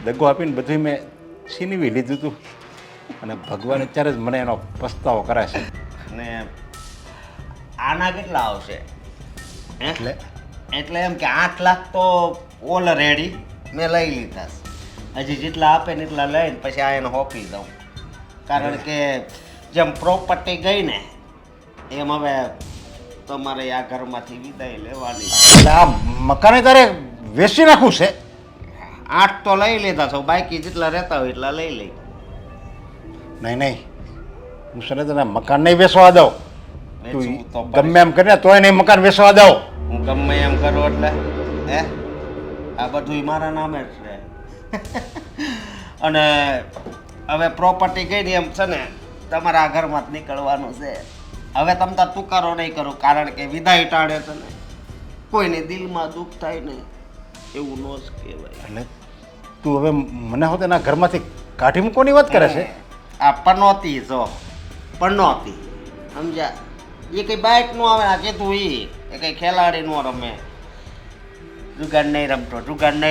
દગો આપીને બધું મેં છીનવી લીધું હતું અને ભગવાન અત્યારે જ મને એનો પસ્તાવો કરે છે. અને આના કેટલા આવશે? એટલે એમ કે 8 લાખ તો ઓલરેડી મેં લઈ લીધા છે. હજી જેટલા આપે ને એટલા લઈને પછી આ એને હોપી દઉં. કારણ કે જેમ પ્રોપર્ટી ગઈ ને એમ હવે તમારે આ ઘરમાંથી વિદાય લેવાની. એટલે આ મકાને તારે વેચી નાખવું છે? 8 તો લઈ લીધા છો, બાકી જેટલા રહેતા હોય એટલા લઈ લઈ. નહીં નહીં, હું છે ને તને મકાન નહીં વેચવા દઉં. વેચવું તો તું પડે. ગમે એમ કરીને તોય નહીં મકાન વેચવા દઉં. હું ગમે એમ કરું એટલે હે આ બધું મારા નામે જ છે. અને હવે પ્રોપર્ટી ગઈ ને એમ છે ને તમારા ઘરમાં જ નીકળવાનું છે. હવે તમે તાર તુકારો નહીં કરો, કારણ કે વિદાય ટાળે છે ને કોઈને દિલમાં દુઃખ થાય ને એવું ન જ કહેવાય. એટલે તું હવે મને હોત એના ઘરમાંથી કાઢી મૂકવાની વાત કરે છે. આ પનોતી જો પનોતી સમજ્યા, એ કઈ બાઇક નો આવે આ કીધું એ કઈ ખેલાડી નો રમે, જુગાડ નહીં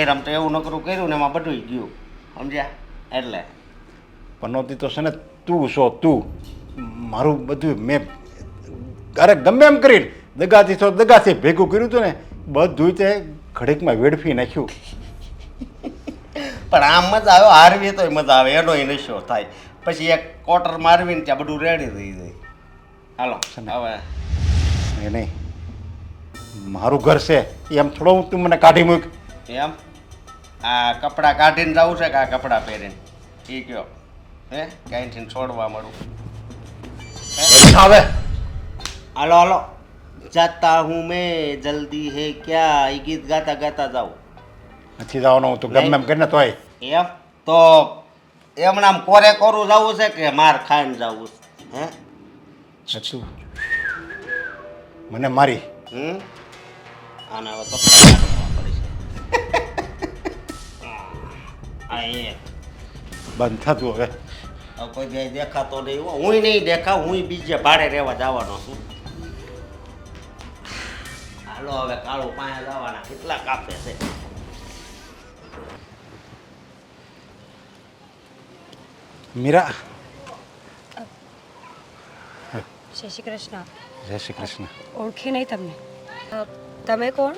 રમતો એવું નકરું કર્યું ને એમાં બધું ગયું સમજ્યા. એટલે પનોતી તો છે ને તું છો તું. મારું બધું મેં અરે ગમે એમ કરીને દગાથી તો દગાથી ભેગું કર્યું હતું ને બધું તે ઘડીકમાં વેડફી નાખ્યું. પણ આમ મજા આવે, હારવી તોય મજા આવે, એનો નશો થાય. પછી એક કોટર મારવીને ત્યાં બધું રેડી થઈ જાય. હાલો હવે નહીં નહીં, મારું ઘર છે એમ થોડો તું મને કાઢી મૂક. એમ આ કપડાં કાઢીને જવું છે કે આ કપડાં પહેરીને એ કયો હે ક્યાંયથી છોડવા મળું. હવે હાલો હાલો જાતા હું મેં જલ્દી હે ક્યાં એ ગીત ગાતા ગાતા જાઉં. નથી જવાનું તું ગમે એમ કરીને તોય. એમ તો એમને આમ કોરે કોરું જવું છે કે માર ખાઈને જવું છે હે તું મને મારી આને હવે કપડાં કાઢવા પડશે. આ એ બંધ થતું હવે. હવે કોઈ બે દેખાતો નહીં હો. હું નહીં દેખાવ, હું બીજે ભાડે રહેવા જવાનો છું. હાલો હવે કાળું પાયા જવાના કેટલા કાપે છે. મીરા. જય શ્રી કૃષ્ણ. જય શ્રી કૃષ્ણ. ઓળખી નહીં તમને. તમે કોણ?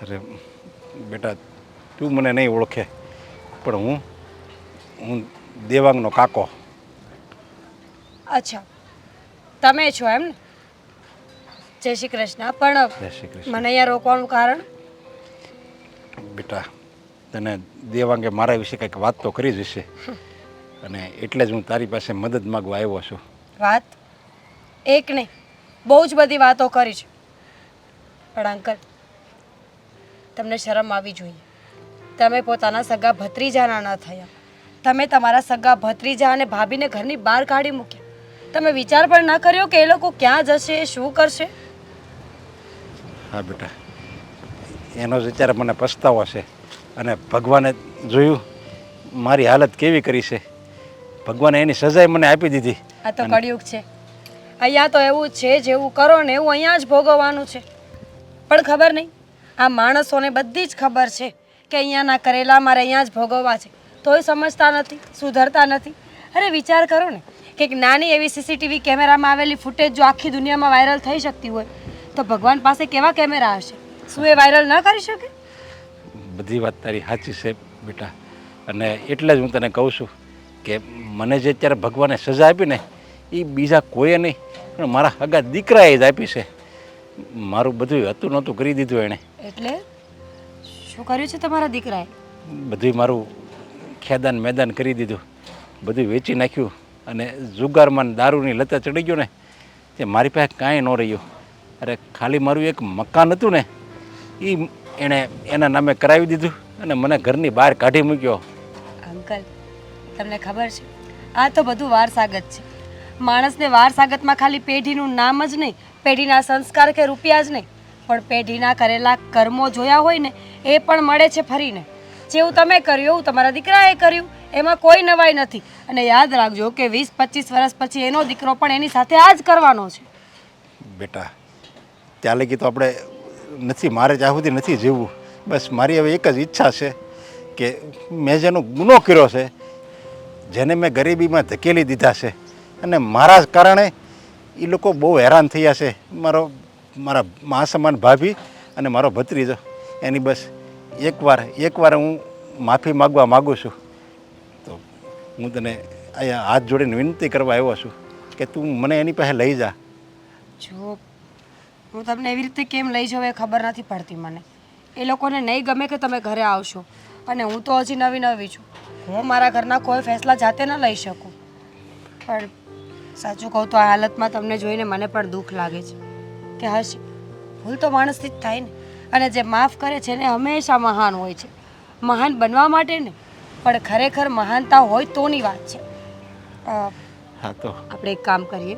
અરે બેટા, તું મને નહીં ઓળખે પણ હું દેવાંગનો કાકો. અચ્છા, તમે છો એમ ને? જય શ્રી કૃષ્ણ. પણ જય શ્રી કૃષ્ણ. મને અહીંયા રોકવાનું કારણ? બેટા, તને દેવાંગે મારા વિશે કંઈક વાત તો કરી જ હશે અને એટલે જ હું તારી પાસે મદદ માગવા આવ્યો છું. વાત એક નહીં, બહુ જ બધી વાતો કરી છે. પણ અંકલ, તમને શરમ આવી જોઈએ. તમે પોતાના સગા ભત્રીજાના ન થયા, તમે તમારા સગા ભત્રીજા અને ભાભીને ઘરની બહાર કાઢી મૂક્યા. તમે વિચાર પણ ના કર્યો કે એ લોકો ક્યાં જશે, શું કરશે? હા બેટા, એનો જ વિચાર મને પસ્તાવો છે અને ભગવાને જોયું મારી હાલત કેવી કરી છે. ભગવાને એની સજાએ મને આપી દીધી. આ તો કળિયુગ છે. અહીંયા તો એવું જ છે, જેવું કરો ને એવું અહીંયા જ ભોગવવાનું છે. પણ ખબર નહીં, આ માણસોને બધી જ ખબર છે કે અહીંયાના કરેલા મારે અહીંયા જ ભોગવવા છે, તોય સમજતા નથી, સુધરતા નથી. અરે વિચાર કરો ને કે એક નાની એવી સીસીટીવી કેમેરામાં આવેલી ફૂટેજ જો આખી દુનિયામાં વાયરલ થઈ શકતી હોય તો ભગવાન પાસે કેવા કેમેરા હશે? શું એ વાયરલ ન કરી શકે? બધી વાત તારી સાચી છે બેટા, અને એટલે જ હું તને કહું છું કે મને જે અત્યારે ભગવાને સજા આપી ને એ બીજા કોઈએ નહીં પણ મારા હગા દીકરાએ જ આપી છે. મારું બધું હતું નહોતું કરી દીધું એણે. એટલે શું કર્યું છે તમારા દીકરાએ? બધું મારું ખેદાન મેદાન કરી દીધું, બધું વેચી નાખ્યું અને જુગારમાં દારૂની લતે ચડી ગયો ને તે મારી પાસે કાંઈ ન રહ્યું. અરે ખાલી મારું એક મકાન હતું ને એ એણે એના નામે કરાવી દીધું અને મને ઘરની બહાર કાઢી મૂક્યો. અંકલ, તમને ખબર છે આ તો બધું વારસાગત છે. માણસને વારસાગતમાં ખાલી પેઢીનું નામ જ નહીં, પેઢીના સંસ્કાર કે રૂપિયા જ નહીં, પણ પેઢીના કરેલા કર્મો જોયા હોય ને એ પણ મળે છે ફરીને. જેવું તમે કર્યું એવું તમારા દીકરાએ કર્યું, એમાં કોઈ નવાઈ નથી. અને યાદ રાખજો કે 20-25 વર્ષ પછી એનો દીકરો પણ એની સાથે આ જ કરવાનો છે. બેટા, ત્યાં લગી તો આપણે નથી, મારે જ્યાં સુધી નથી જીવવું. બસ મારી હવે એક જ ઈચ્છા છે કે મેં જેનો ગુનો કર્યો છે, જેને મેં ગરીબીમાં ધકેલી દીધા છે અને મારા જ કારણે એ લોકો બહુ હેરાન થયા છે, મારા મા સમાન ભાભી અને મારો ભત્રીજો, એની બસ એકવાર હું માફી માગવા માગું છું. તો હું તને અહીંયા હાથ જોડીને વિનંતી કરવા આવ્યો છું કે તું મને એની પાસે લઈ જા. જો હું તમને એવી રીતે કેમ લઈ જાઉં એ ખબર નથી પડતી મને. એ લોકોને નહીં ગમે કે તમે ઘરે આવશો, અને હું તો હજી નવી છું. હું મારા ઘરના કોઈ ફેસલા જાતે ન લઈ શકું. પણ સાચું કહું તો આ હાલતમાં તમને જોઈને મને પણ દુઃખ લાગે છે કે હશે ભૂલ તો માણસથી જ થાય ને, અને જે માફ કરે છે ને હંમેશા મહાન હોય છે. મહાન બનવા માટે ને, પણ ખરેખર મહાનતા હોય તોની વાત છે. હા તો આપણે એક કામ કરીએ,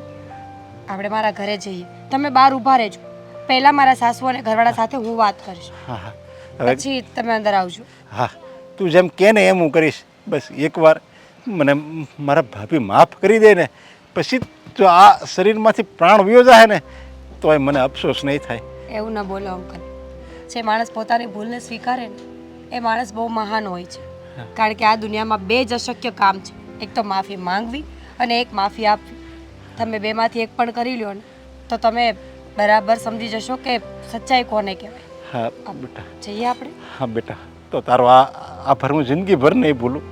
આપણે મારા ઘરે જઈએ, તમે બહાર ઊભા રહેજો. પહેલાં મારા સાસુ અને ઘરવાળા સાથે હું વાત કરીશ, હા હા હવે પછી તમે અંદર આવજો. હા તું જેમ કહે ને એમ હું કરીશ. બસ એકવાર મને મારા ભાભી માફ કરી દે ને પછી જો આ શરીરમાંથી પ્રાણ વયો જાય ને તોય મને અફસોસ નહીં થાય. એવું ન બોલો અંકલ. જે માણસ પોતાની ભૂલને સ્વીકારે ને એ માણસ બહુ મહાન હોય છે. કારણ કે આ દુનિયામાં બે જ અશક્ય કામ છે, એક તો માફી માંગવી અને એક માફી આપવી. તમે બેમાંથી એક પણ કરી લ્યો ને તો તમે બરાબર સમજી જશો કે સચ્ચાઈ કોને કહેવાય. હા બેટા, જઈએ આપણે. હા બેટા, તો તારો આ આભાર હું જિંદગીભર નહીં ભૂલું.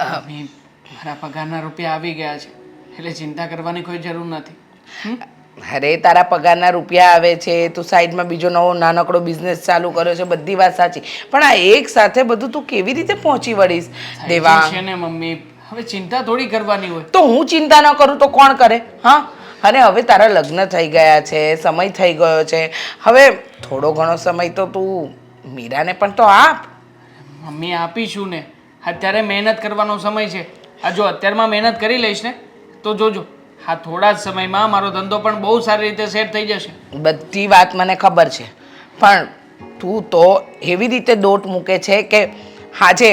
મમ્મી, મારા પગારના રૂપિયા આવી ગયા છે એટલે ચિંતા કરવાની કોઈ જરૂર નથી. અરે તારા પગારના રૂપિયા આવે છે, તું સાઈડમાં બીજો નવો નાનકડો બિઝનેસ ચાલુ કર્યો છે, બધી વાત સાચી, પણ આ એક સાથે બધું તું કેવી રીતે પહોંચી વળીશ દેવા? છે ને મમ્મી, હવે ચિંતા થોડી કરવાની હોય. તો હું ચિંતા ન કરું તો કોણ કરે? હા, અને હવે તારા લગ્ન થઈ ગયા છે, સમય થઈ ગયો છે, હવે થોડો ઘણો સમય તો તું મીરાને પણ તો આપ. મમ્મી આપીશું ને, અત્યારે મહેનત કરવાનો સમય છે. આ જો અત્યારમાં મહેનત કરી લઈશ ને તો જોજો હા થોડા જ સમયમાં મારો ધંધો પણ બહુ સારી રીતે સેટ થઈ જશે. બધી વાત મને ખબર છે, પણ તું તો એવી રીતે દોટ મૂકે છે કે આજે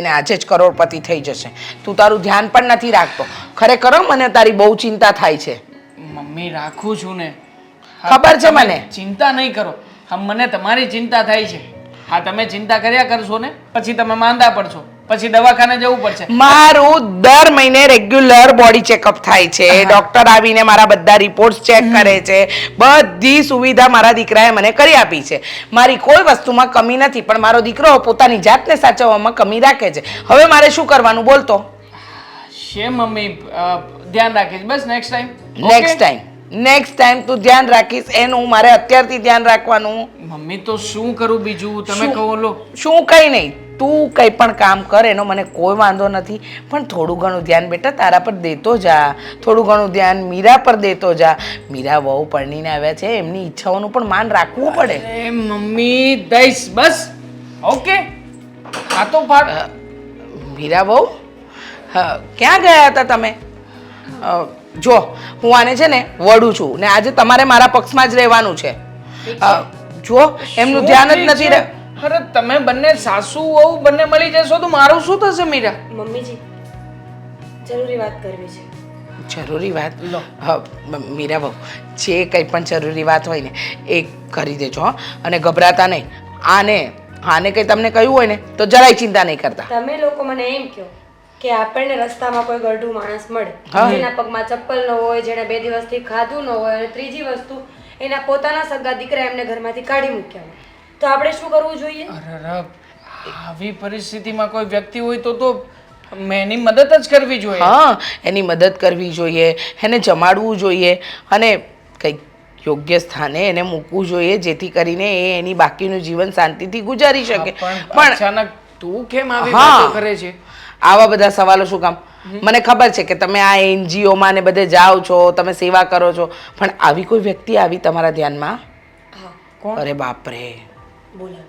ને આજે જ કરોડપતિ થઈ જશે. તું તારું ધ્યાન પણ નથી રાખતો. ખરેખર મને તારી બહુ ચિંતા થાય છે. મમ્મી રાખું છું ને. ખબર છે તમે મને. ચિંતા નહીં કરો. હા મને તમારી ચિંતા થાય છે. હા તમે ચિંતા કર્યા કરશો ને પછી તમે માંદા પડશો, પછી દવાખાને જવું પડશે. મારું દર મહિને રેગ્યુલર બોડી ચેકઅપ થાય છે. ડોક્ટર આવીને મારા બધા રિપોર્ટ્સ ચેક કરે છે. બધી સુવિધા મારા દીકરાએ મને કરી આપી છે. મારી કોઈ વસ્તુમાં કમી નથી, પણ મારો દીકરો પોતાની જાતને સાચવવામાં કમી રાખે છે. હવે મારે શું કરવાનું બોલતો? શેમ મમ્મી, ધ્યાન રાખીશ બસ નેક્સ્ટ ટાઈમ. નેક્સ્ટ ટાઈમ તું ધ્યાન રાખીશ એનું મારે અત્યારથી ધ્યાન રાખવાનું. મમ્મી તો શું કરું બીજું તમે કહો લો. શું કઈ નહીં, તું કંઈ પણ કામ કર એનો મને કોઈ વાંધો નથી, પણ થોડું ઘણું ધ્યાન બેટા તારા પર દેતો જા. થોડું ઘણું ધ્યાન મીરા પર દેતો જા. મીરા વહુ પરણીને આવ્યા છે, એમની ઈચ્છાઓનું પણ માન રાખવું પડે. અરે મમ્મી દઈશ બસ. ઓકે હા તો ફાટ. મીરા વહુ, ક્યાં ગયા હતા તમે? જો હું આને છે ને વડું છું ને આજે તમારે મારા પક્ષમાં જ રહેવાનું છે. જો એમનું ધ્યાન જ નથી રહે. અરે તમે બંને સાસુ વહુ બંને મળી જશો તો મારું શું થશે મીરા? મમ્મીજી જરૂરી વાત કરવી છે. જરૂરી વાત? મીરા બહુ જે કંઈ પણ જરૂરી વાત હોય ને એ કરી દેજો હો, અને ગભરાતા નહીં. આને કંઈ તમને કહ્યું હોય ને તો જરાય ચિંતા નહીં કરતા. તમે લોકો મને એમ કહો કે આપણને રસ્તામાં કોઈ ગરઢું માણસ મળે, જેના પગમાં ચપ્પલ ન હોય, જેણે 2 દિવસથી ખાધું ન હોય, અને ત્રીજી વસ્તુ એના પોતાના સગા દીકરા એમને ઘરમાંથી કાઢી મૂક્યા હોય, તો આપણે શું કરવું જોઈએ? અરે આવી પરિસ્થિતિમાં કોઈ વ્યક્તિ હોય તો મેં એની મદદ જ કરવી જોઈએ. હા, એની મદદ કરવી જોઈએ, એને જમાડવું જોઈએ અને કંઈક યોગ્ય સ્થાને એને મૂકવું જોઈએ જેથી કરીને એ એની બાકીનું જીવન શાંતિથી ગુજારી શકે. પણ અચાનક તું કેમ આવી વાતો કરે છે? આવા બધા સવાલો શું કામ? મને ખબર છે કે તમે આ એનજીઓમાં ને બધે જાઓ છો, તમે સેવા કરો છો, પણ આવી કોઈ વ્યક્તિ આવી તમારા ધ્યાનમાં? કોણ? અરે બાપરે, બોલો.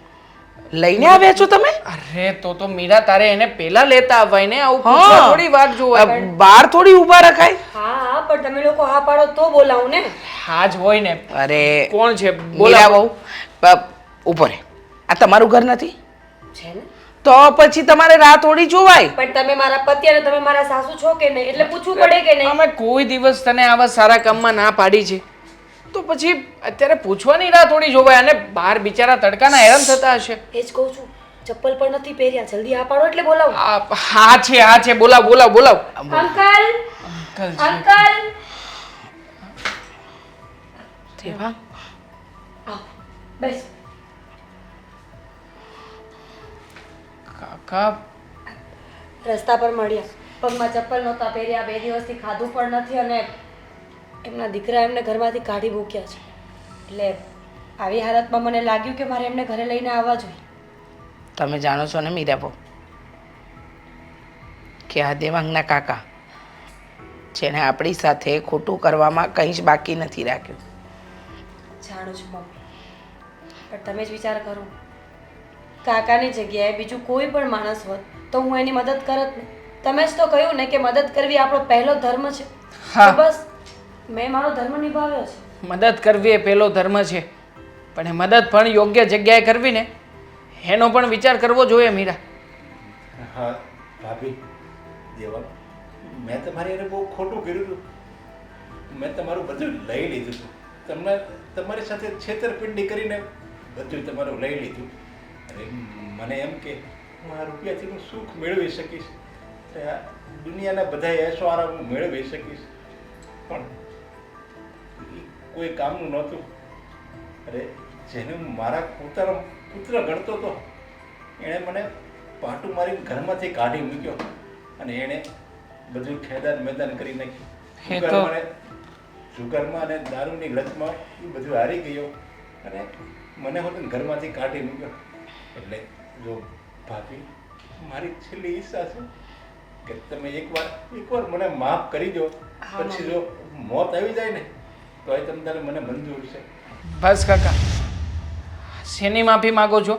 લઈને આવ્યા છો તમે? અરે તો મીરા તારે એને પેલા લેતા આવવાય ને, આવું પૂછવા થોડી વાત જોવાય. બહાર થોડી ઊભા રખાય. હા પણ તમે લોકો હા પાડો તો બોલાવું ને. હા જ હોય ને. અરે કોણ છે? મીરા બહુ ઊભો રહે. આ તમારું ઘર નથી છે ને? તો પછી તમારે રાહ થોડી જોવાય. પણ તમે મારા પતિ અને તમે મારા સાસુ છો કે નહીં, એટલે પૂછવું પડે કે નહીં? અમે કોઈ દિવસ તને આવા સારા કામમાં ના પાડી છે તો પછી અત્યારે પૂછવાની રાહ થોડી જોવાય. અને બહાર બિચારા તડકાના હેરાન થતા હશે. એ જ કહું છું, ચપ્પલ પણ નથી પહેર્યા, જલ્દી હા પાડો એટલે બોલાવો. હા છે બોલાવ. અંકલ અંકલ દેવા, બસ. કાકા રસ્તા પર મળ્યા, પગમાં ચપ્પલ નહોતા પહેર્યા, 2 દિવસથી ખાધું પણ નથી, અને એમના દીકરા એમને ઘરમાંથી કાઢી મૂક્યા છે. એટલે આવી હાલતમાં મને લાગ્યું કે મારે એમને ઘરે લઈને આવવા જોઈએ. તમે જાણો છો ને મીરાબો કે આ દેવાંગના કાકા જેણે આપણી સાથે ખોટું કરવામાં કંઈ જ બાકી નથી રાખ્યું. જાણું છું મમ્મી, પણ તમે જ વિચાર કરો, કાકાની જગ્યાએ બીજું કોઈ પણ માણસ હોત તો હું એની મદદ કરત ને. તમે જ તો કહ્યું ને કે મદદ કરવી આપણો પહેલો ધર્મ છે. હા. તો બસ મેં મારો ધર્મ નિભાવ્યો છે. મદદ કરવી એ પહેલો ધર્મ છે, પણ એ મદદ પણ યોગ્ય જગ્યાએ કરવી ને એનો પણ વિચાર કરવો જોઈએ મીરા. હા ભાભી, દેવા મેં તમારી એને બહુ ખોટું કર્યું હતું. મેં તમારું બધું લઈ લીધું હતું. તમને તમારી સાથે છેતરપિંડી કરીને બધું તમારું લઈ લીધું. અરે મને એમ કે હું આ રૂપિયાથી હું સુખ મેળવી શકીશ, આ દુનિયાના બધા એસો આરામ હું મેળવી શકીશ, પણ એ કોઈ કામનું નહોતું. અરે જેને હું મારા પોતાનો પુત્ર ગણતો હતો એણે મને પાટું મારીને ઘરમાંથી કાઢી મૂક્યો અને એણે બધું ખેદાન મેદાન કરી એ નાખ્યું. તો- જુગારમાં અને દારૂની લતમાં એ બધું હારી ગયો અને મને હોતું ઘરમાંથી કાઢી મૂક્યો. એટલે જો ભાભી, મારી છેલ્લી ઈચ્છા છે કે તમે એકવાર મને માફ કરી દો. પછી જો મોત આવી જાય ને તો એ તમને મને મંજૂર છે. બસ કાકા, શેની માફી માગો છો?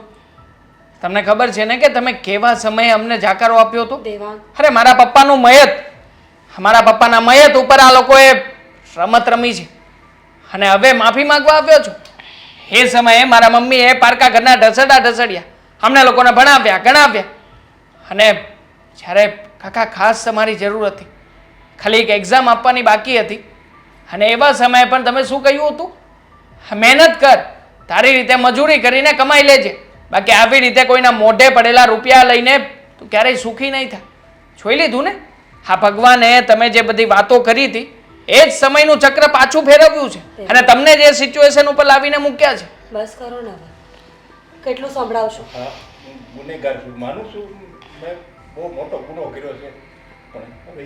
તમને ખબર છે ને કે તમે કેવા સમયે અમને જાકારો આપ્યો હતો? દેવાંગ, અરે મારા પપ્પાનું મયત, મારા પપ્પાના મયત ઉપર આ લોકોએ રમત રમી છે અને હવે માફી માંગવા આવ્યો છો. એ સમયે મારા મમ્મીએ પારકા ઘરના ઢસડ્યા, અમને લોકોને ભણાવ્યા ગણાવ્યા, અને જ્યારે કાકા ખાસ તમારી જરૂર હતી, ખાલી એક એક્ઝામ આપવાની બાકી હતી, અને એવા સમયે પણ તમે શું કહ્યું હતું? મહેનત કર, તારી રીતે મજૂરી કરીને કમાઈ લેજે, બાકી આવી રીતે કોઈના મોઢે પડેલા રૂપિયા લઈને તું ક્યારેય સુખી નહીં થાય. જોઈ લીધું ને, હા ભગવાને તમે જે બધી વાતો કરી હતી એ જ સમયનું ચક્ર પાછું ફેરવ્યું છે અને તમને જે સિચ્યુએશન ઉપર લાવીને મૂક્યા છે. બસ કરો ને હવે, કેટલું સંભળાવશો? હા, હું ગુનેગાર છું, માનું છું. મેં બહુ મોટો ગુનો કર્યો છે, પણ હવે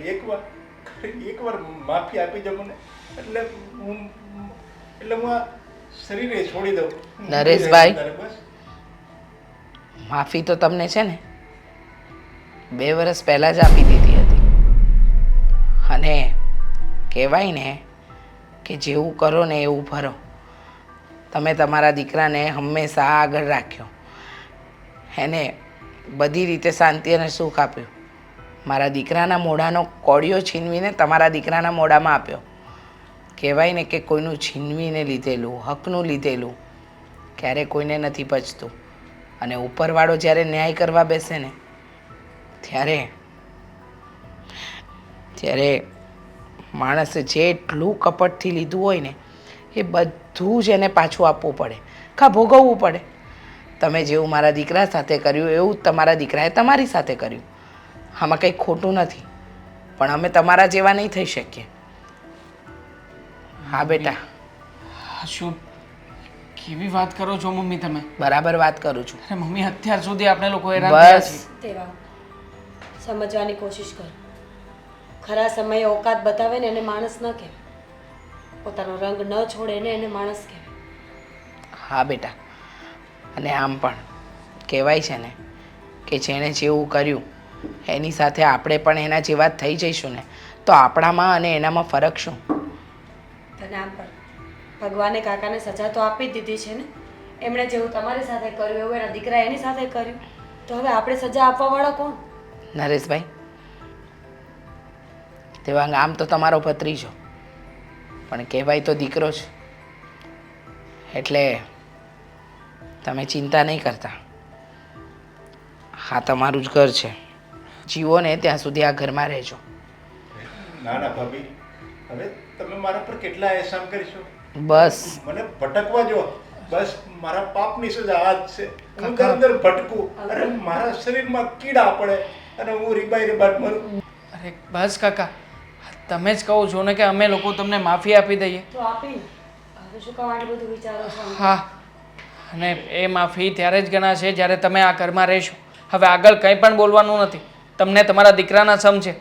એકવાર માફી આપી દો મને, એટલે હું આ શરીરે છોડી દઉં. નરેશભાઈ. બસ માફી તો તમને છે ને 2 વર્ષ પહેલાં જ આપી દીધી હતી. અને કહેવાય ને કે જેવું કરો ને એવું ભરો. તમે તમારા દીકરાને હંમેશા આગળ રાખ્યો, એને બધી રીતે શાંતિ અને સુખ આપ્યું. મારા દીકરાના મોઢાનો કોળિયો છીનવીને તમારા દીકરાના મોઢામાં આપ્યો. કહેવાય ને કે કોઈનું છીનવીને લીધેલું, હકનું લીધેલું ક્યારે કોઈને નથી પચતું. અને ઉપરવાળો જ્યારે ન્યાય કરવા બેસે ને ત્યારે માણસે જેટલું કપટથી લીધું હોય ને એ બધું જ એને પાછું આપવું પડે, કાં ભોગવવું પડે. તમે જેવું મારા દીકરા સાથે કર્યું એવું જ તમારા દીકરાએ તમારી સાથે કર્યું. આમાં કંઈ ખોટું નથી, પણ અમે તમારા જેવા નહીં થઈ શકીએ. હા બેટા, શું કેવી વાત કરો છો મમ્મી તમે? બરાબર વાત કરું છું. અરે મમ્મી, અત્યાર સુધી આપણે લોકો હેરાન થયા બસ છીએ. દેવાંગ, સમજવાની કોશિશ કર. ખરા સમયે ઓકાત બતાવે ને એને માણસ ન કહેવાય, પોતાનો રંગ ન છોડે ને એને માણસ કહેવાય. હા બેટા, અને આમ પણ કહેવાય છે ને કે જેણે જેવું કર્યું એની સાથે આપણે પણ એના જેવા જ થઈ જઈશું ને તો આપણામાં અને એનામાં ફરક શું? તને આમ પણ ભગવાને કાકાને સજા તો આપી જ દીધી છે ને. એમણે જેવું તમારી સાથે કર્યું એવું એના દીકરા એની સાથે કર્યું, તો હવે આપણે સજા આપવાવાળા કોણ? નરેશભાઈ, દેવાંગ આમ તો તમારો ભત્રીજો, પણ કહેવાય તો દીકરો છે. એટલે તમે ચિંતા નહીં કરતા. હા, તમારું જ ઘર છે, જીવો ને ત્યાં સુધી આ ઘરમાં રહેજો. ના ના ભાભી, હવે તમે મારા પર કેટલા એહસાન કરીશો? બસ મને ભટકવા જો. બસ મારા પાપની સજા આ જ છે. હું દર દર ભટકું, અરે મારા શરીરમાં કીડા પડે અને હું રીબાટ મરું. અરે બસ કાકા, તમે જ કહો છો ને કે અમે લોકો તમને માફી આપી દઈએ. તો આપીને હવે શું કામ આટલું બધું વિચારો છો? હા, અને એ માફી ત્યારે જ ગણાશે જ્યારે તમે આ ઘરમાં રહેશો. હવે આગળ કંઈ પણ બોલવાનું નથી. તમને તમારા દીકરાના સમ છે.